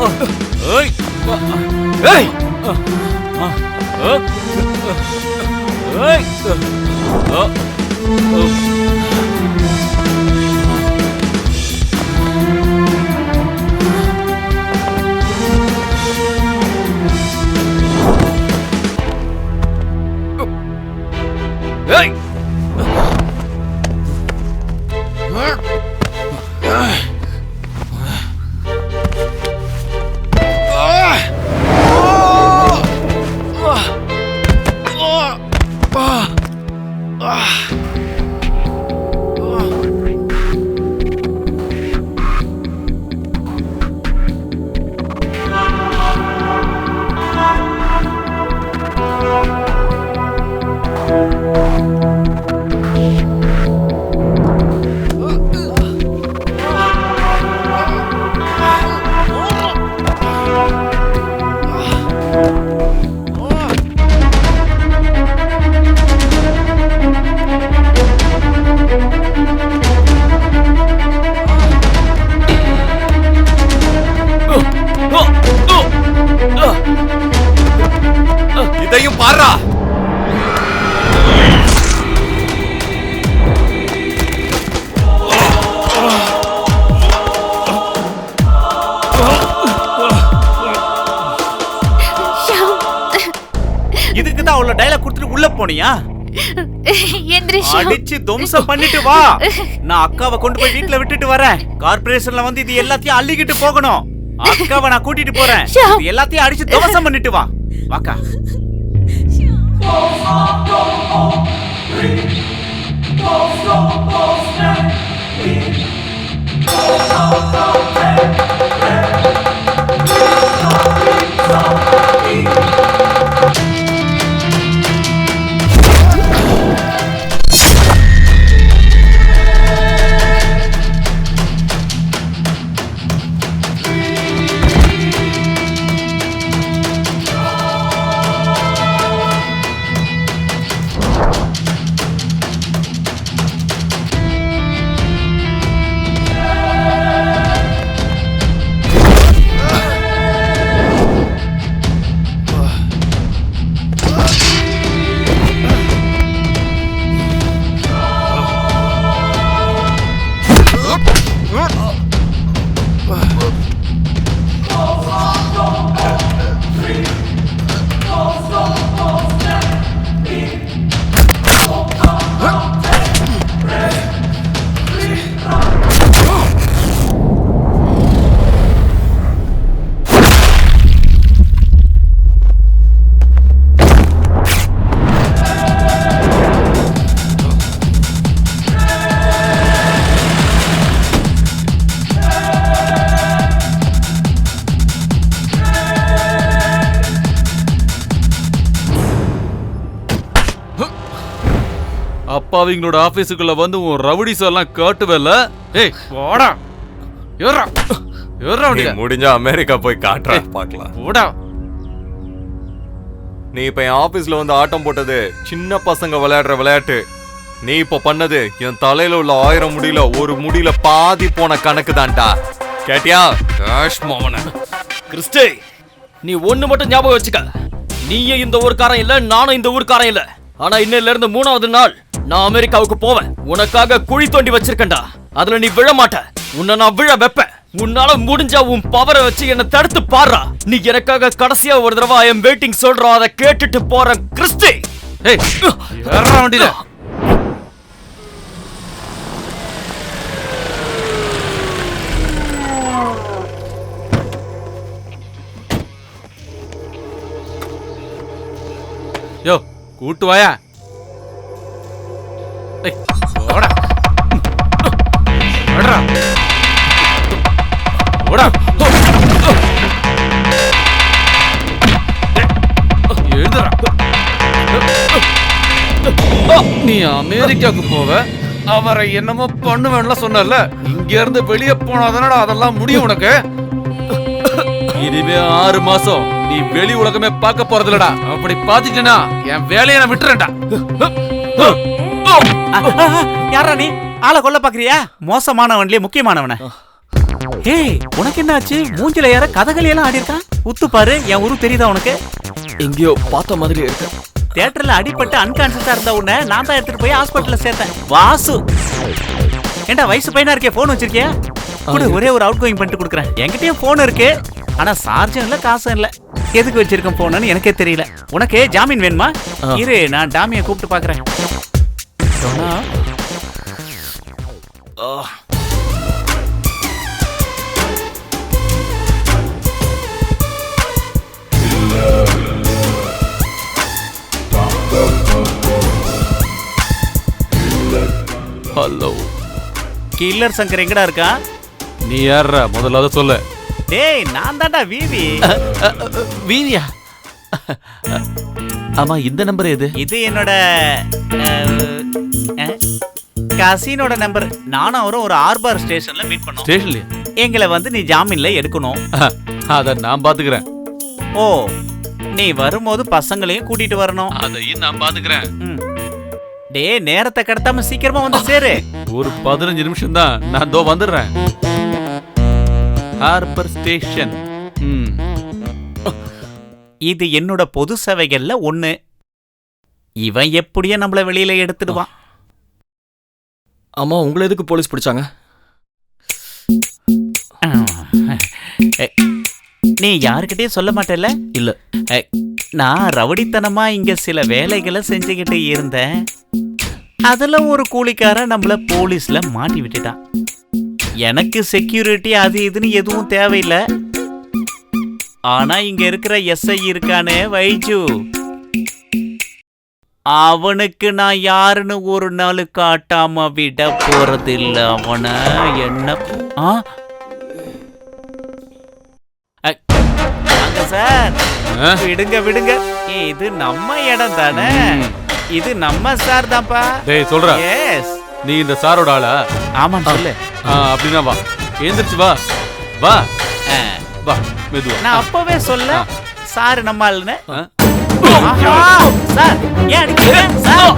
ஏய் ஏய் ஏய் ஏய் இதையும் பாரா. இதுக்கு தான் அவ்வளவு டைலாக் கொடுத்துட்டு உள்ள போனியா? எந்திரிஷா. அடிச்சு துவம்சம் பண்ணிட்டு வா. நான் அக்காவை கொண்டு போய் வீட்ல விட்டுட்டு வரேன். கார்ப்பரேஷன்ல வந்து இது எல்லாத்தையும் அள்ளிக்கிட்டு போகணும். அக்காவை நான் கூட்டிட்டு போறேன். இது எல்லாத்தையும் அடிச்சு துவம்சம் பண்ணிட்டு வா. வாக்கா. அப்பாவிங்களோட ஆபீஸுக்குள்ள வந்து உன் ரவுடிஸ் எல்லாம் காட்டுவல. ஏய் போடா. ஏறா ஏறா. முடிஞ்சா அமெரிக்கா போய் காட்டுறா பார்க்கலாம். போடா. நீ இப்ப என் ஆபீஸ்ல வந்து ஆட்டம் போட்டது சின்ன பசங்க விளையாடுற விளையாட்டு. நீ இப்ப பண்ணது என் தலையில உள்ள 1000 முடியில ஒரு முடியில பாதி போன கணக்கு தான்டா. கேட்டியா? கேஷ் மோகன. கிறிஸ்டே, நீ ஒண்ணு மட்டும் ஞாபகம் வச்சுக்க. நீயும் இந்த ஊர்க்காரன் இல்ல, நானும் இந்த ஊர்க்காரன் இல்ல. ஆனா இன்னையில இருந்து 3வது நாள் நான் அமெரிக்காவுக்கு போவேன். உனக்காக குழி தோண்டி வச்சிருக்கேன்டா. அதுல நீ விழ மாட்ட. உன்னை நான் விழ வைப்பேன். உன்னால முடிஞ்சா உன் பவரை வச்சு என்ன தடுத்து பாடுறா. நீ எனக்காக கடைசியா ஒரு தடவை ஐ எம் வெயிட்டிங் சொல்றோம். அதை கேட்டுட்டு போறேன் கிறிஸ்டே. ஏய் ஏறா வண்டியில. யோ கூட்டு வாயா. ஏய் போடா. போடா. போடா. எழுதுடா. நீ அமெரிக்காவுக்கு போவ, அவரை என்னமோ பண்ணுவேன்ல சொன்னல. இங்க இருந்து வெளியே போனாதானடா அதெல்லாம் முடியும் உனக்கு. இனிமே 6 மாசம் நீ வெளி உலகமே பார்க்க போறதில்லடா. அப்படி பாத்துட்டேனா என் வேலையை நான் விட்டுறேன்டா. யாரா நீ? ஆளை கொல்ல பாக்குறியா? மோசமானவன்லயே முக்கியமானவன. ஏய் உனக்கு என்ன ஆச்சு? மூஞ்சில யார கதகளி எல்லாம் ஆடி இருக்கான். உத்து பாரு, என் உரு தெரியுதா உனக்கு? எங்கேயோ பார்த்த மாதிரி இருக்கு. தியேட்டர்ல அடிபட்டு அன்கான்சியஸா இருந்த உடனே நான் தான் எடுத்துட்டு போய் ஹாஸ்பிட்டல்ல சேர்த்தேன். வாசு, ஏண்டா வயசு பையனா இருக்கே, போன் வச்சிருக்கியா? கூட ஒரே ஒரு அவுட் கோயிங் பண்ணிட்டு கொடுக்குறேன். என்கிட்டயும் போன் இருக்கு, ஆனா சார்ஜும் இல்ல காசும் இல்ல. எதுக்கு வச்சிருக்கேன் போன்னு எனக்கே தெரியல. உனக்கு ஜாமீன் வேணுமா? இரு, நான் டாமியை கூப்பிட்டு பாக்குறேன். ஹலோ, கில்லர் சங்கர் எங்கடா இருக்கா? நீ யாரா? முதல்ல அதை சொல்ல. டேய் நான் தான்டா விவி. வீரியா? ஆமா, இந்த நம்பர் எது? இது என்னோட கசினோட நம்பர். நானும் அவரும் ஒரு ஆர்பார் ஸ்டேஷன்ல மீட் பண்ணோம். ஸ்டேஷன்லயா? எங்களை வந்து நீ ஜாமீன்ல எடுக்கணும். அத நான் பாத்துக்கிறேன். ஓ, நீ வரும்போது பசங்களையும் கூட்டிட்டு வரணும். அதையும் நான் பாத்துக்கிறேன். டே, நேரத்தை கடத்தாம சீக்கிரமா வந்து சேரு. ஒரு 15 நிமிஷம் தான், நான் தோ வந்துடுறேன். Harbour station. இது என்னோட பொது சேவைகள்ல ஒண்ணு. இவன் எப்படியே நம்மள வெளியில எடுத்துடுவான். ஆமா, உங்களை எதுக்கு போலீஸ் பிடிச்சாங்க? நீ யாருக்கிட்டயும் சொல்ல மாட்டேல்ல? இல்ல. நான் ரவுடித்தனமா இங்க சில வேலைகளை செஞ்சுக்கிட்டு இருந்தேன். அதுல ஒரு கூலிக்காரன் நம்மள போலீஸ்ல மாட்டி விட்டுட்டான். எனக்கு செக்யூரிட்டி அது இதுன்னு எதுவும் தேவையில்லை. ஆனா இங்க இருக்கிற எஸ்ஐ இருக்கானே வைஜு, அவனுக்கு நான் யாருன்னு ஒரு நாள் காட்டாம விட போறதில்ல. அவனை என்ன சார், விடுங்க விடுங்க, இது நம்ம இடம் தானே. இது நம்ம சார் தான்ப்பா. டேய் சொல்றா. எஸ். நீ இந்த சாரோட ஆளா? ஆமான்னு சொல்லு. அப்படின்னா வா, எழுந்திருச்சு வா. வா வா, மெதுவா. நான் அப்பவே சொல்ல சார் நம்ம ஆளுன்னு. சார் ஏன் அடிக்கிறீங்க சார்?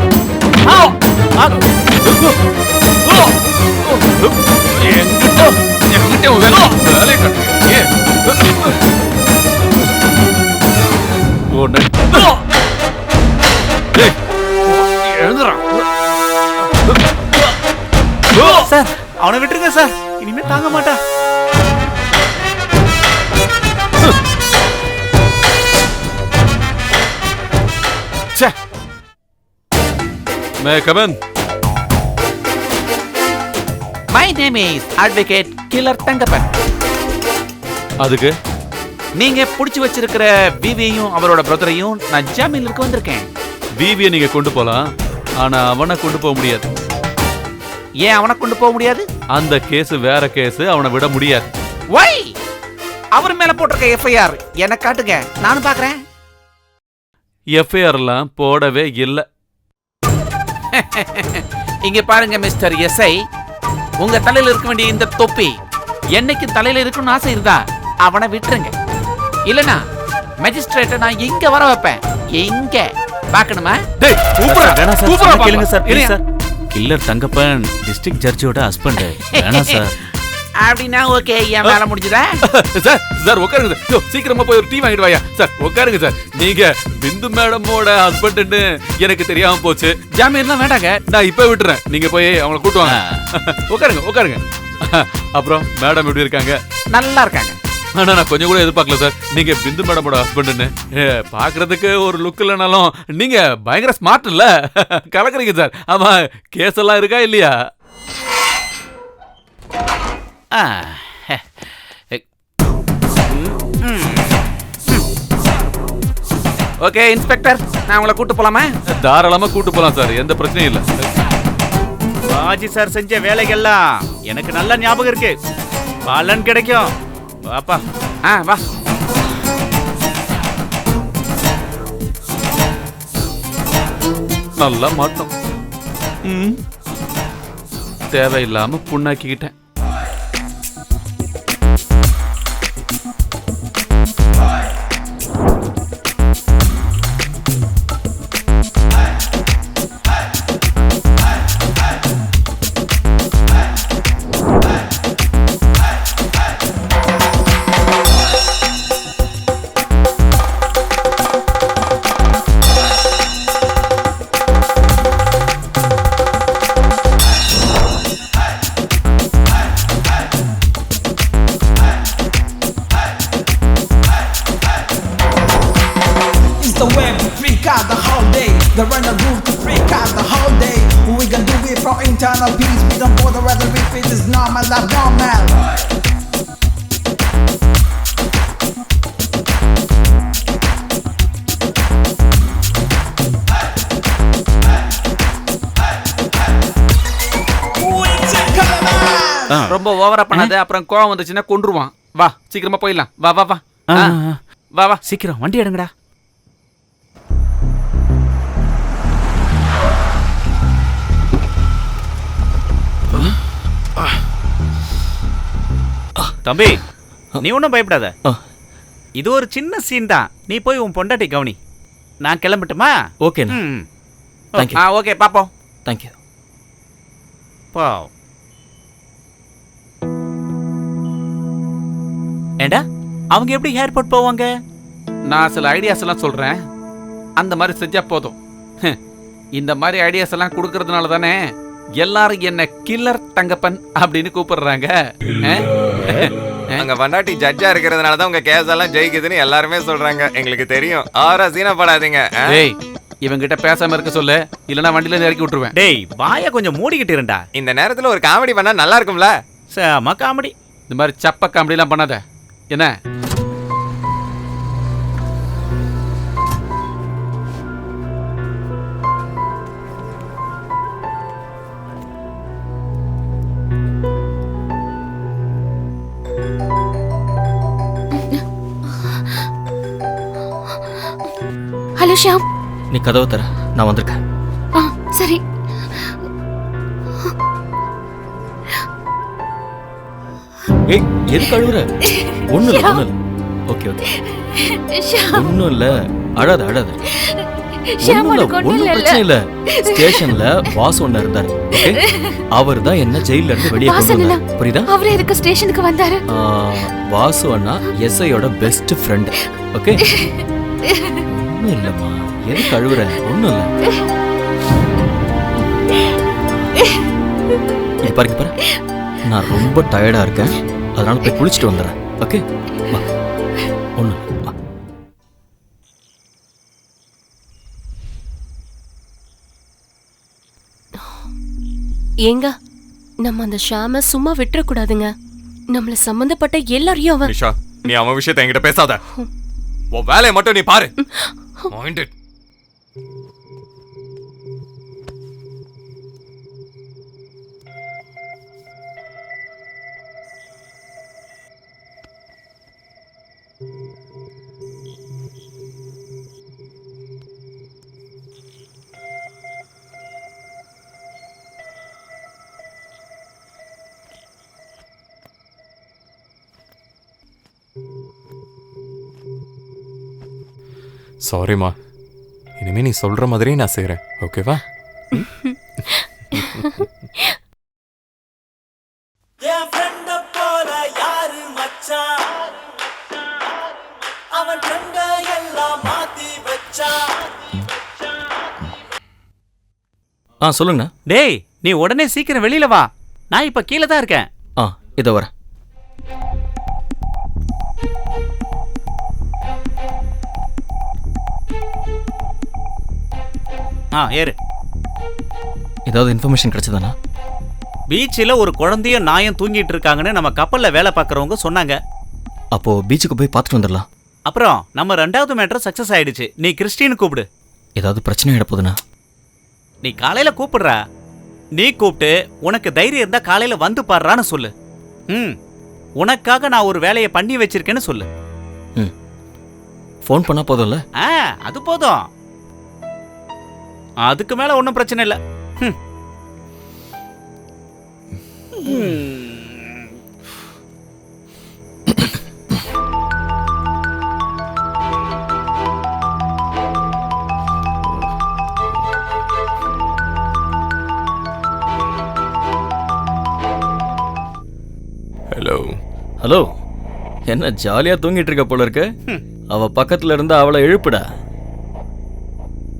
என்கிட்ட வேலை கட்டுறீங்க. சார் அவனை விட்டுருங்க சார், இனிமே தாங்க மாட்டா. May I come in? My name is Advocate Killer Thangappan. அதுக்கு நீங்க புடிச்சு வச்சிருக்கிற விவியையும் அவரோட பிரதரையும் நான் ஜாமீன்ல இருக்க வந்திருக்கேன். விவியை நீங்க கொண்டு போலாம், ஆனா அவனை கொண்டு போக முடியாது. ஏன் அவனை கொண்டு போக முடியாது? அந்த கேஸ் வேற கேஸ், அவனை விட முடியாது. Why? அவர் மேல போட்டிருக்க எஃப்ஐஆர் எனக்கு காட்டுங்க, நானும் பாக்குறேன். எஃப்ஐஆர்லாம் போடவே இல்லை. இங்க பாருங்க மிஸ்டர் எஸ்ஐ, உங்க தலையில இருக்க வேண்டிய இந்த தொப்பி என்னைக்கு தலையில இருக்குன்னு ஆசை இருந்தா அவனை விட்டுருங்க. இல்லனா மேஜிஸ்ட்ரேட்டை நான் இங்க வர வைப்பேன். எங்க பார்க்கணுமா? டேய் கூப்பிடுறா. வேணா சார், கூப்பிடுறா கேளுங்க sir, please sir. Killer Thangappan district ஜட்ஜோட ஹஸ்பண்ட். வேணா சார். அப்படின்னா ஓகே, என் வேலை முடிஞ்சுதா? சார் சார் உட்காருங்க சார். சீக்கிரமா போய் ஒரு டீ வாங்கிட்டு வாயா. சார் உட்காருங்க சார். நீங்க பிந்து மேடமோட ஹஸ்பண்ட்னு எனக்கு தெரியாம போச்சு. ஜாமீன்லாம் வேண்டாங்க, நான் இப்ப விட்டுறேன். நீங்க போய் அவங்கள கூட்டு வாங்க. உட்காருங்க உட்காருங்க. அப்புறம் மேடம் எப்படி இருக்காங்க? நல்லா இருக்காங்க. ஆனா நான் கொஞ்சம் கூட எதிர்பார்க்கல சார், நீங்க பிந்து மேடமோட ஹஸ்பண்ட்னு. பாக்குறதுக்கு ஒரு லுக் இல்லைனாலும் நீங்க பயங்கர ஸ்மார்ட் இல்ல, கலக்குறீங்க சார். ஆமா, கேஸ் எல்லாம் இருக்கா இல்லையா? ஓகே இன்ஸ்பெக்டர், நான் உங்களை கூட்டு போலாமா? தாராளமா கூட்டு போலாம் சார், எந்த பிரச்சனையும் இல்ல. பாஜி சார் செஞ்ச வேலைகள்லாம் எனக்கு நல்ல ஞாபகம் இருக்கு. பலன் கிடைக்கும். வாப்பா. வா. நல்லா மாட்டோம். தேவையில்லாம புண்ணாக்கிக்கிட்டேன். out the whole day. They run the roof to freak out the whole day. We gon' do it for internal peace. We don't bother whether if it is normal or normal. ரொம்ப ஓவரா பண்ணாத, அப்புறம் கோவம் வந்துச்சுன்னா கொன்றுவான். வா சீக்கிரமா போயிடலாம். வா வா வா வா வா சீக்கிரம் வண்டி எடுங்கடா. தம்பி, நீ ஒன்றும் பயப்படாத. இது ஒரு சின்ன சீன் தான். நீ போய் உன் பொண்டாட்டி கவனி. நான் கிளம்பட்டுமா? ஓகேண்ணா. தேங்க்யூ. ஓகே பாப்போம். தேங்க்யூ. பா ஏண்டா அவங்க எப்படி ஏர்போர்ட் போவாங்க? நான் சில ஐடியாஸ் எல்லாம் சொல்றேன், அந்த மாதிரி செஞ்சா போதும். இந்த மாதிரி ஐடியாஸ் எல்லாம் கொடுக்கறதுனால தானே எல்லாரும் என்ன கில்லர் தங்கப்பன் அப்படின்னு கூப்பிடுறாங்க. அங்க வண்டாட்டி ஜட்ஜா இருக்கிறதுனால தான் உங்க கேஸ் எல்லாம் ஜெயிக்குதுன்னு எல்லாருமே சொல்றாங்க. எங்களுக்கு தெரியும். ஆரா சீனப்படாதீங்க. டேய் இவங்கிட்ட பேசாம இருக்க சொல்லு, இல்லனா வண்டியில இறக்கி விட்டுருவேன். டேய் வாயை கொஞ்சம் மூடிக்கிட்டு இருந்தா. இந்த நேரத்துல ஒரு காமெடி பண்ணா நல்லா இருக்கும்ல? செம காமெடி. இந்த மாதிரி சப்ப காமெடி எல்லாம் பண்ணாத என்ன. ஹலோ ஷாம். நீ கதவை தர, நான் வந்திருக்கேன். சரி. ஏய் எது கழுவுற? ஒண்ணும் இல்ல, ஒண்ணும் இல்ல. ஓகே ஓகே, ஒண்ணும் இல்ல. அழாத அழாத. ஒண்ணும் பிரச்சனை இல்ல. ஸ்டேஷன்ல வாசு ஒண்ணு இருந்தாரு. ஓகே, அவர் தான் என்ன ஜெயில இருந்து வெளியே கொண்டு வந்தாரு. புரியுதா? அவரே எதுக்கு ஸ்டேஷனுக்கு வந்தாரு? வாசு அண்ணா எஸ்ஐயோட பெஸ்ட் ஃப்ரெண்ட். ஓகே, ஒண்ணும் இல்லம்மா. எது கழுவுற? ஒண்ணும் இல்ல. இது பாருங்க பாரு, நான் ரொம்ப டயர்டா இருக்கேன், அதனால போய் குளிச்சுட்டு வந்துடுறேன். ஓகே வா. ஒண்ணு வா. ஏங்க நம்ம அந்த ஷாம சும்மா விட்டுறக்கூடாதுங்க. நம்மள சம்பந்தப்பட்ட எல்லாரையும் அவன். நிஷா, நீ அவன் விஷயத்தை என்கிட்ட பேசாத. உன் வேலையை மட்டும் நீ பாரு. சாரிம்மா, இனிமே நீ சொல்ற மாதிரியே நான் செய்றேன். ஓகேவா? சொல்லுங்க. டேய் நீ உடனே சீக்கிரம் வெளியில வா. நான் இப்ப கீழே தான் இருக்கேன். இதோ வரேன். ஏறு. ஏதாவது இன்ஃபர்மேஷன் கிடைச்சதானா? பீச்சில் ஒரு குழந்தையும் நாயும் தூங்கிட்டு இருக்காங்கன்னு நம்ம கப்பல்ல வேலை பார்க்கறவங்க சொன்னாங்க. அப்போ பீச்சுக்கு போய் பார்த்துட்டு வந்துடலாம். அப்புறம் நம்ம 2வது மேட்டர் சக்சஸ் ஆயிடுச்சு. நீ கிறிஸ்டின் கூப்பிடு. ஏதாவது பிரச்சனை ஆயிட போதுனா? நீ காலையில கூப்பிடுறா. நீ கூப்பிட்டு உனக்கு தைரியம் இருந்தா காலையில வந்து பாடுறான்னு சொல்லு. உனக்காக நான் ஒரு வேலையை பண்ணி வச்சிருக்கேன்னு சொல்லு. ஃபோன் பண்ணா போதும்ல? அது போதும். அதுக்கு மேல ஒன்றும் பிரச்சனை இல்லை. ஹலோ ஹலோ, என்ன ஜாலியா தூங்கிட்டு இருக்க போல இருக்கு. அவ பக்கத்துல இருந்து அவளை எழுப்புடா.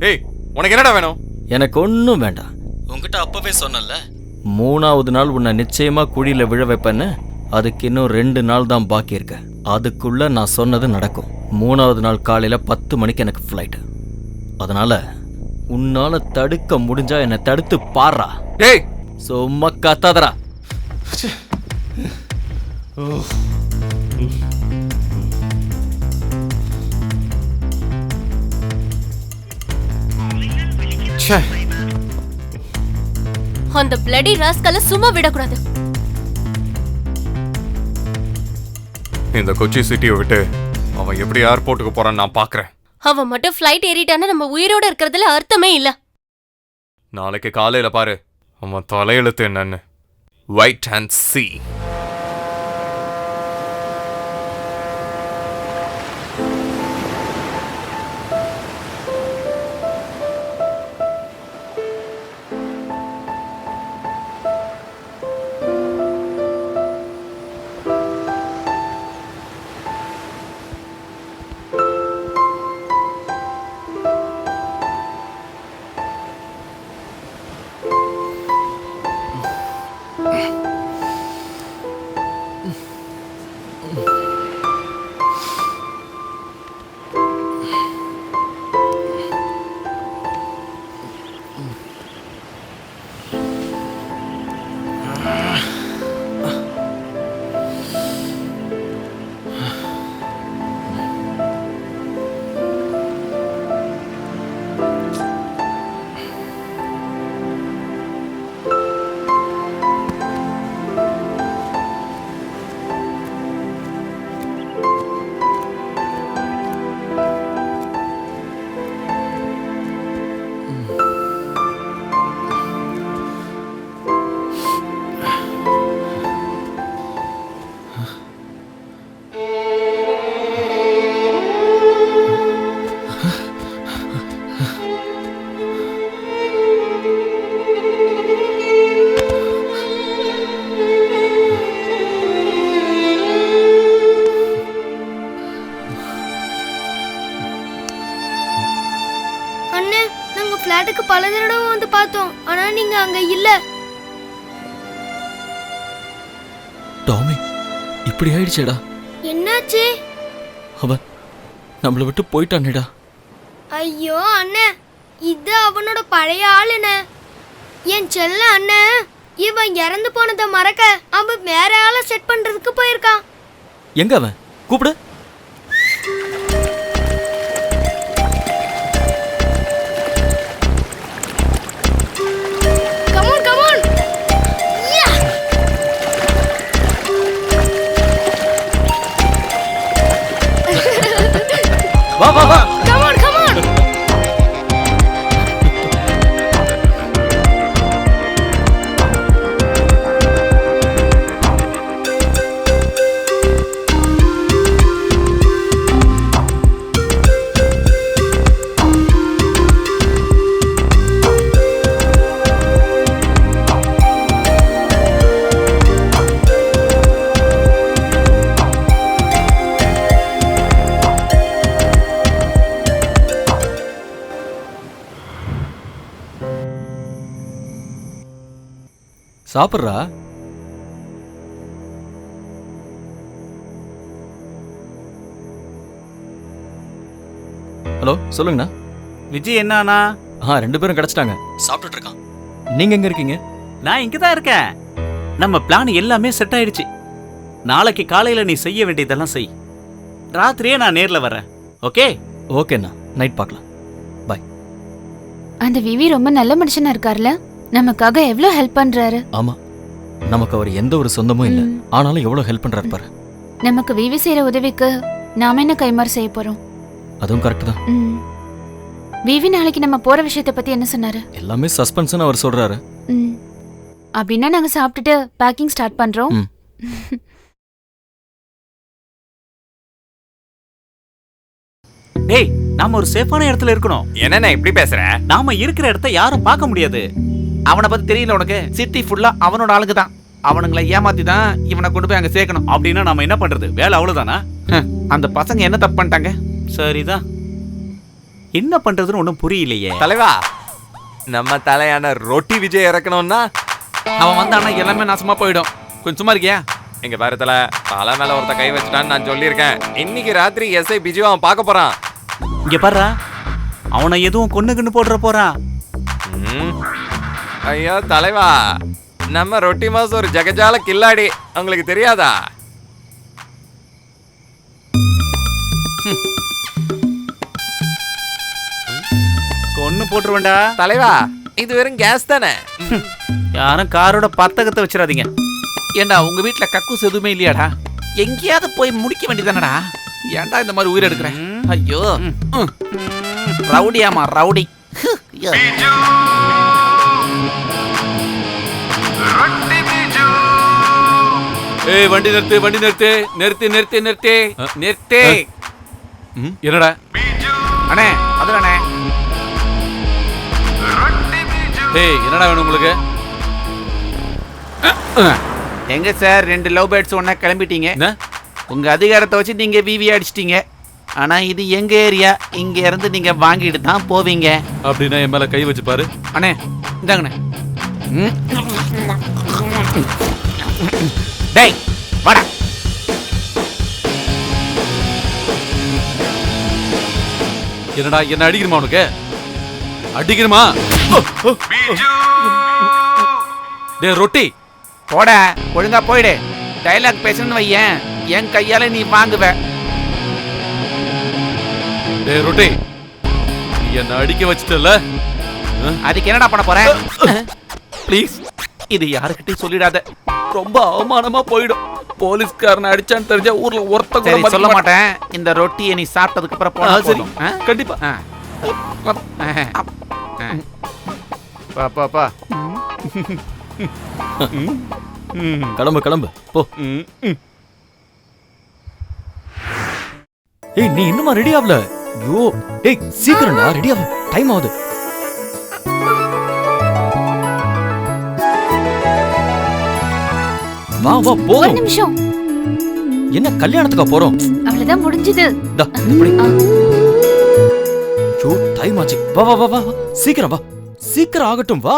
ஏய், உனக்கு என்னடா வேணும்? எனக்கு ஒன்றும் வேண்டாம். உங்ககிட்ட அப்பவே சொன்னல, 3வது நாள் உன்னை நிச்சயமா குழியில விழ வைப்பேன்னு. அதுக்கு இன்னும் 2 நாள் தான் பாக்கி இருக்கு. அதுக்குள்ள நான் சொன்னது நடக்கும். 3வது நாள் காலையில 10 மணிக்கு எனக்கு ஃப்ளைட். அதனால உன்னால தடுக்க முடிஞ்சா என்னை தடுத்து பாடுறா. டேய் சும்மா கத்தாதடா. ச்சே, அந்த பிளடி ராஸ்கல சும்மா விடக்கூடாது. இந்த கொச்சி சிட்டியை விட்டு அவன் எப்படி ஏர்போர்ட்டுக்கு போறான்னு நான் பாக்குறேன். அவன் மட்டும் ஃப்ளைட் ஏறிட்டானா நம்ம உயிரோட இருக்கிறதுல அர்த்தமே இல்ல. நாளைக்கு காலையில பாரு அவன் தலையெழுத்து என்னன்னு. Wait and see. ஃபிளாட்டுக்கு பல தடவை வந்து பார்த்தோம், ஆனா நீங்க அங்க இல்ல. டாமி, இப்படி ஆயிடுச்சேடா. என்னாச்சு? அவன் நம்மளை விட்டு போயிட்டானேடா. ஐயோ அண்ணே, இது அவனோட பழைய ஆளுண்ணே, என் செல்ல அண்ணே. இவன் இறந்து போனதை மறக்க அவன் வேற ஆளை செட் பண்றதுக்கு போயிருக்கான். எங்க அவன்? கூப்பிடு. வா வா வா. Come on, come on. சாப்பிட்றா. ஹலோ, சொல்லுங்கண்ணா. விஜய் என்னானா? ரெண்டு பேரும் கிடைச்சிட்டாங்க, சாப்பிட்டுட்டு இருக்கான். நீங்க எங்க இருக்கீங்க? நான் இங்க தான் இருக்கேன். நம்ம பிளான் எல்லாமே செட் ஆயிடுச்சு. நாளைக்கு காலையில நீ செய்ய வேண்டியதெல்லாம் செய். ராத்திரியே நான் நேர்ல வரேன். ஓகே? ஓகேண்ணா, நைட் பார்க்கலாம். பாய். அந்த விவி ரொம்ப நல்ல மனுஷனா இருக்கார்ல, நமக்காக எவ்வளவு ஹெல்ப் பண்றாரு. ஆமா, நமக்கு அவர் எந்த ஒரு சொந்தமும் இல்ல, ஆனாலும் எவ்வளவு ஹெல்ப் பண்றாரு பாரு. நமக்கு விவி செய்யற உதவிக்கு நாம என்ன கைமாறு செய்ய போறோம்? அதுவும் கரெக்ட் தான். விவி நாளைக்கு நம்ம போற விஷயத்தை பத்தி என்ன சொன்னாரு? எல்லாமே சஸ்பென்ஸ்னு அவர் சொல்றாரு. அப்படின்னா நாங்க சாப்பிட்டுட்டு பேக்கிங் ஸ்டார்ட் பண்றோம். டேய், நாம ஒரு சேஃபான இடத்துல இருக்கணும். என்னண்ணே இப்படி பேசுற? நாம இருக்கிற இடத்த யாரும் பார்க்க முடியாது. அவனை பத்தி தெரியல உனக்கு? சிட்டி ஃபுல்லா அவனோட ஆளுங்க தான். அவனுங்களை ஏமாத்தி தான் இவனை கொண்டு போய் அங்க சேர்க்கணும். அப்படின்னா நாம என்ன பண்றது? வேலை அவ்வளவுதானா? அந்த பசங்க என்ன தப்பு பண்ணிட்டாங்க? சரிதான், என்ன பண்றதுன்னு ஒன்றும் புரியலையே. தலைவா, நம்ம தலையான ரொட்டி விஜய் இறக்கணும்னா அவன் வந்தானா எல்லாமே நாசமா போயிடும். கொஞ்சம் சும்மா இருக்கியா? எங்க பாரு தலை மேல ஒருத்த கை வச்சுட்டான்னு நான் சொல்லியிருக்கேன். இன்னைக்கு ராத்திரி எஸ்ஐ பிஜு அவன் பார்க்க போறான். இங்க பாரு, அவனை எதுவும் கொன்னு போடுற போறான். ஐயா தலைவா, நம்ம ரொட்டி மாஸ் ஒரு ஜெகஜால கில்லாடி, உங்களுக்கு தெரியாதா? கொன்னு போட்டுருவேன்டா. தலைவா, இது வெறும் கேஸ் தானே. யாரும் காரோட பத்தகத்தை வச்சிடாதீங்க. ஏண்டா உங்க வீட்டுல கக்கூஸ் எதுவுமே இல்லையாடா? எங்கேயாவது போய் முடிக்க வேண்டியதானடா? ஏன்டா இந்த மாதிரி உயிர் எடுக்கிறேன்? ஐயோ, ரவுடியாமா ரவுடி. ஏய் வண்டி நிறுத்து, வண்டி நிறுத்து, நிறுத்து நிறுத்து நிறுத்து நிறுத்து. என்னடா அண்ணே அதுதானே. ஏய் என்னடா வேணும் உங்களுக்கு? எங்க சார் 2 லவ் பேர்ட்ஸ் ஒன்னா கிளம்பிட்டீங்க. உங்க அதிகாரத்தை வச்சு நீங்க விவி அடிச்சிட்டீங்க. ஆனா இது எங்க ஏரியா, இங்க இருந்து நீங்க வாங்கிட்டு தான் போவீங்க. அப்படின்னா என் மேல கை வச்சு பாரு. அண்ணே இந்தாங்கண்ணே. டேய் வாடா. என்னடா என்ன அடிக்கணுமா உனக்கு? அடிக்கணுமா? டேய் ரொட்டி போட, ஒழுங்கா போயிடு. டைலாக் பேசணும்னு வையேன், என் கையால நீ வாங்குவ. டேய் ரொட்டி, நீ என்ன அடிக்க வச்சிட்டல, அதுக்கு என்னடா பண்ண போற? ப்ளீஸ் இது யாருக்கிட்டையும் சொல்லிடாத, ரொம்ப அவமானமா போயிடும். போலீஸ்காரனை அடிச்சான்னு தெரிஞ்சா ஊர்ல ஒருத்த கூட சொல்ல மாட்டேன். இந்த ரொட்டியை நீ சாப்பிட்டதுக்கு அப்புறம் போனா சரி. கண்டிப்பா. பா பா கிளம்பு கிளம்பு போ. ஏய் நீ இன்னுமா ரெடி ஆகல? ஐயோ ஏய் சீக்கிரம்டா, ரெடி ஆகு, டைம் ஆகுது. வா வா போ. ஒரு நிமிஷம். என்ன கல்யாணத்துக்கா போறோம்? அவ்வளவுதான் முடிஞ்சது. டா இப்படி. ஐயோ டைம் ஆச்சு. வா வா வா வா, சீக்கிரம் வா, சீக்கிரம் ஆகட்டும் வா.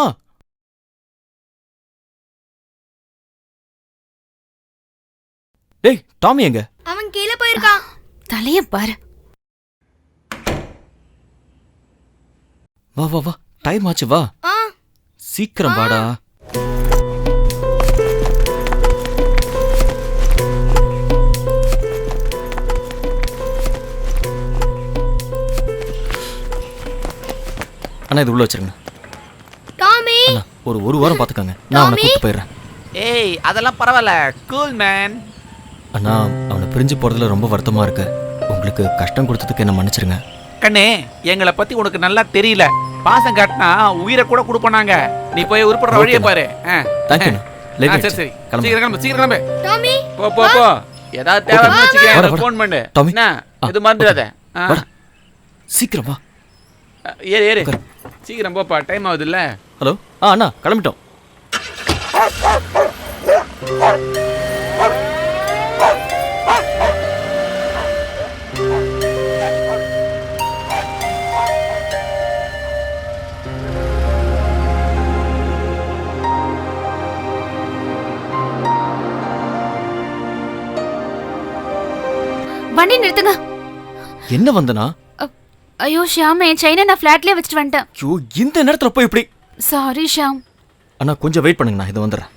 டேய் டாமி எங்க? அவன் கீழே போயிருக்கான். தலைய பாரு. வா வா வா, டைம் ஆச்சு வா, சீக்கிரம் வாடா. அண்ணா இது உள்ள வச்சிருங்க. டாமி அண்ணா ஒரு வாரம் பாத்துக்கங்க, நான் அவனை கூப்பிட்டு போயிடுறேன். ஏய் அதெல்லாம் பரவாயில்ல, கூல் மேன். அண்ணா அவனை பிரிஞ்சு போறதுல ரொம்ப வருத்தமா இருக்கு. உங்களுக்கு கஷ்டம் கொடுத்ததுக்கு என்ன மன்னிச்சிருங்க. கண்ணே, எங்களை பத்தி உனக்கு நல்லா தெரியல. பாசம் காட்டினா உயிரை கூட கொடுப்பானாங்க. நீ போய் உருப்படுற வழியை பாரு. தேங்க்யூ. சரி சரி, சீக்கிரம் கிளம்பு, சீக்கிரம் கிளம்பு. டாமி போ போ போ. ஏதாவது தேவைன்னு வச்சுக்க, ஃபோன் பண்ணு. டாமி என்ன இது மறந்துடாத. சீக்கிரம் வா. ஏறு ஏறு, சீக்கிரம் போப்பா, டைம் ஆகுது இல்ல. ஹலோ அண்ணா கிளம்பிட்டோம். வண்டி நிறுத்துங்க. என்ன வந்தனா? ஐயோ ஷியாம், என் செயினை நான் ஃபிளாட்லயே வச்சுட்டு வந்துட்டேன். ஐயோ இந்த நேரத்துல போய் இப்படி. சாரி ஷியாம். அண்ணா கொஞ்சம் வெயிட் பண்ணுங்க, நான் இது வந்துடுறேன்.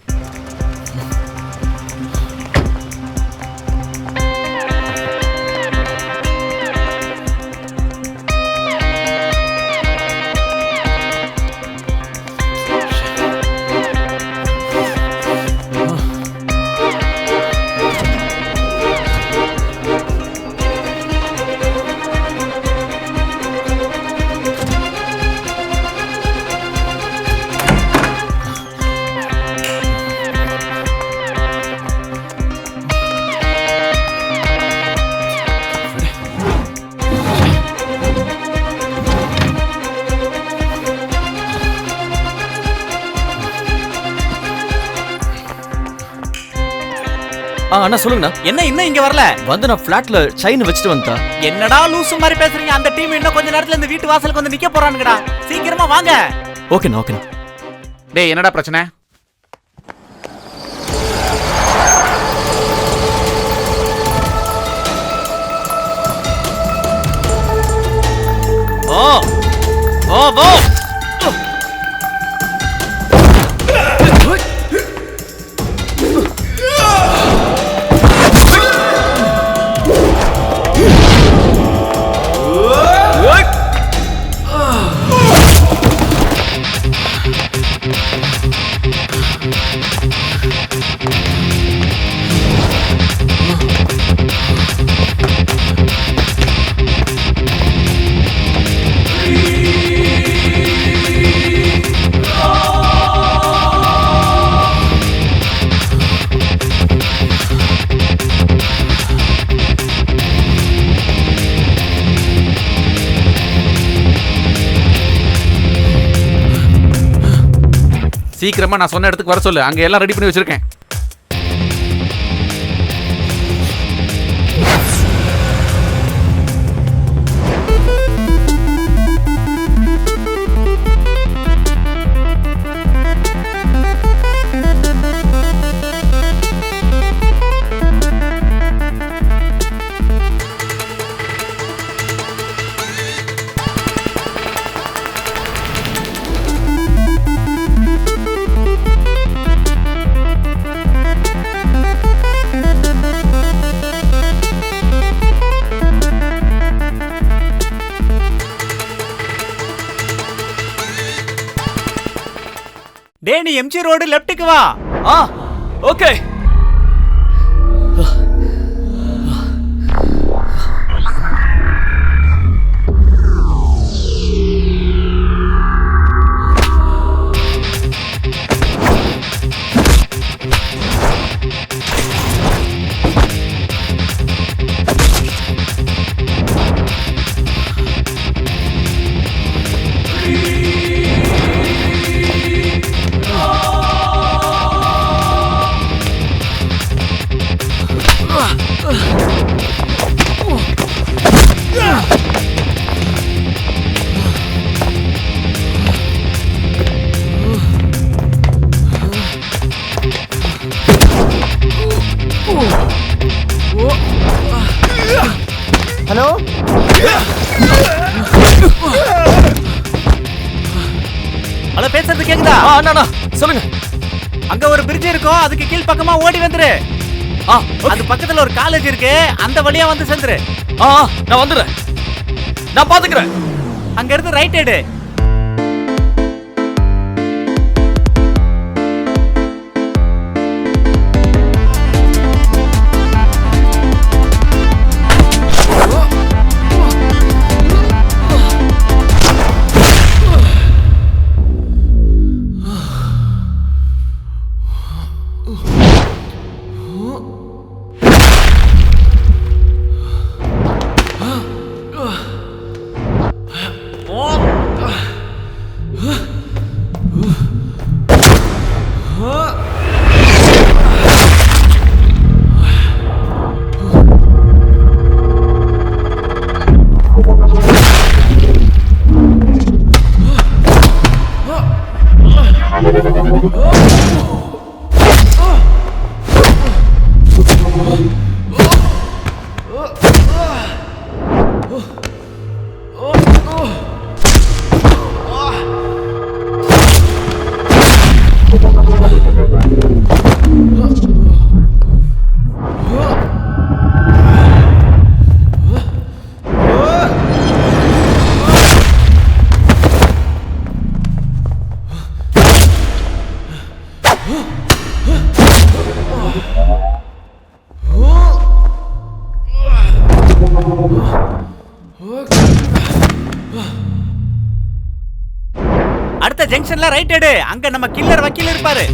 அண்ணா சொல்லுங்கண்ணா. என்ன இன்னும் இங்க வரல? வந்து நான் ஃபிளாட்ல செயின் வச்சுட்டு வந்தா. என்னடா லூசு மாதிரி பேசுறீங்க? அந்த டீம் இன்னும் கொஞ்ச நேரத்துல இந்த வீட்டு வாசலுக்கு வந்து நிக்க போறானுங்கடா. சீக்கிரமா வாங்க. ஓகேண்ணா ஓகேண்ணா. டேய் என்னடா பிரச்சனை? ஓ சீக்கிரமா நான் சொன்ன இடத்துக்கு வர சொல்லு, அங்க எல்லாம் ரெடி பண்ணி வச்சிருக்கேன். டேய் நீ எம்ஜி ரோடு லெஃப்ட்டுக்கு வா. ஓகே. ஹலோ, ஹலோ பேசுறது கேக்குதா? அண்ணா சொல்லுங்க. அங்க ஒரு பிரிட்ஜ் இருக்கும், அதுக்கு கீழ் பக்கமா ஓடி வந்துரு. அது பக்கத்துல ஒரு காலேஜ் இருக்கு, அந்த வழியா வந்து சேர்ந்துரு. நான் வந்துடுறேன், நான் பாத்துக்கிறேன். அங்க இருந்து ரைட் எடு. அடுத்த ஜங்ஷன்ல ரைட் எடு, அங்க நம்ம கில்லர் வக்கீல் இருப்பாரு.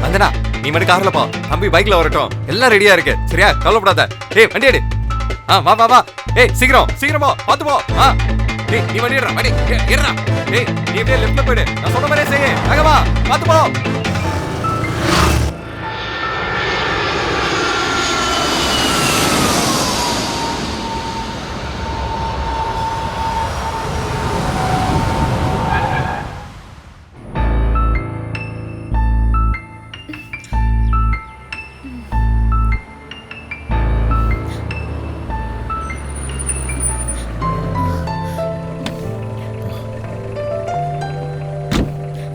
அந்தனா நீ மட்டும் கார்ல போ, தம்பி பைக்ல வரட்டும். எல்லாம் ரெடியா இருக்கு, சரியா? கவலைப்படாத. ஏய் வண்டி எடு. வா வா வா. ஏய் சீக்கிரம் சீக்கிரம் போ, பாத்து போ. டேய் நீ வண்டி எடுடா, வண்டி எடுடா. டேய் நீ அப்படியே லெஃப்ட்ல போயிடு, நான் சொன்ன மாதிரியே செய்ய. அங்க வா, பாத்து போ.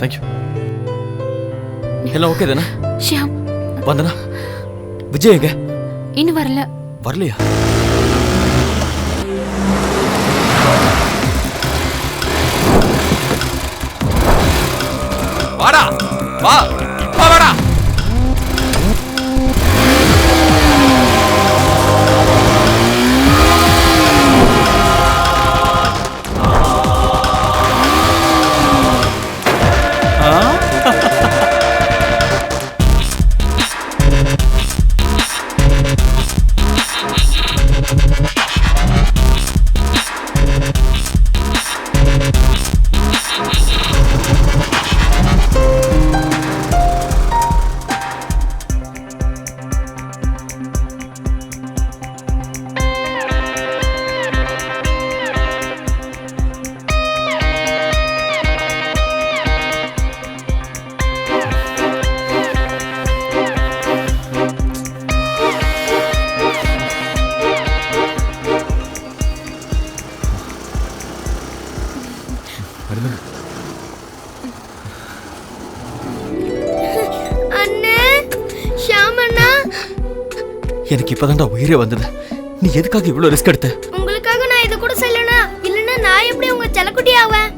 தேங்க்யூ. எல்லாம் ஓகே தானே? ஷியாம் வந்தனா விஜய் எங்க? இன்னும் வரல. வரலையா? வாடா வா வா வாடா. எனக்கு இப்பதான்டா உயிரே வந்தது. நீ எதுக்காக இவ்வளவு ரிஸ்க் எடுத்த? உங்களுக்காக நான் இது கூட செய்யலனா இல்லனா நான் எப்படி உங்க செல்லக்குட்டி ஆவேன்?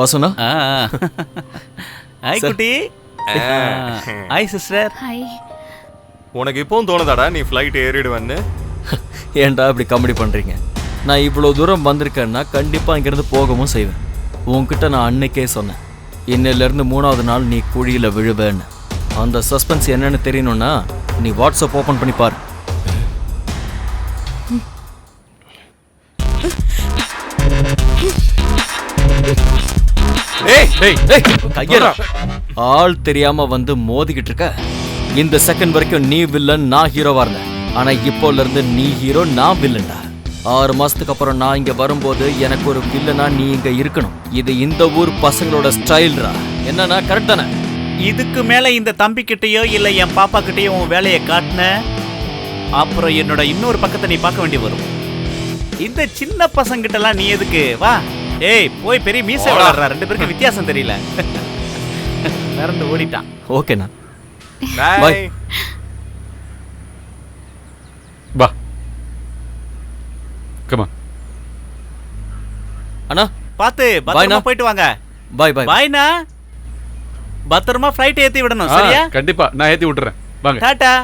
வாசுனா? ஹாய் குட்டி. Hi sister. ஹாய். உனக்கு இப்பவும் தோணுதாடா நீ ஃப்ளைட் ஏறிடுவேன்னு? ஏன்டா இப்படி காமெடி பண்றீங்க? நான் இவ்வளோ தூரம் வந்திருக்கேன்னா கண்டிப்பா இங்கிருந்து போகவும் செய்வேன். உன்கிட்ட நான் அன்னைக்கே சொன்னேன், இன்னிலிருந்து 3வது நாள் நீ குழியில விழுவேன்னு. அந்த சஸ்பென்ஸ் என்னன்னு தெரியணும்னா நீ வாட்ஸ்அப் ஓபன் பண்ணி பாரு. ஆள் தெரியாம வந்து மோதிக்கிட்டு இருக்க. இந்த செகண்ட் வரைக்கும் நீ வில்லன், நான் ஹீரோவா இருந்தேன். ஆனா இப்போல இருந்து நீ ஹீரோ, நான் வில்லன்டா. 6 மாசத்துக்கு அப்புறம் நான் இங்க வரும்போது எனக்கு ஒரு வில்லனா நீ இங்க இருக்கணும். இது இந்த ஊர் பசங்களோட ஸ்டைல்ரா. என்னன்னா கரெக்ட் தானே? இதுக்கு மேல இந்த தம்பி கிட்டயோ இல்ல என் பாப்பா கிட்டயோ உன் வேலையை காட்டின அப்புறம் என்னோட இன்னொரு பக்கத்தை நீ பார்க்க வேண்டி வரும். இந்த சின்ன பசங்கிட்டலாம் நீ எதுக்கு? வா ஏய், போய் பெரிய மீசை வளர்றா. 2 பேருக்கு வித்தியாசம் தெரியல. மறந்து ஓடிட்டான். ஓகேண்ணா, பாய். வா கமா. அண்ணா பாத்து பத்திரமா போயிட்டு வாங்க. பாய் பாய். பாய்னா, பத்திரமா ஃப்ளைட் ஏத்தி விடணும். சரியா? கண்டிப்பா நான் ஏத்தி விட்டுறேன். வாங்க. டாடா.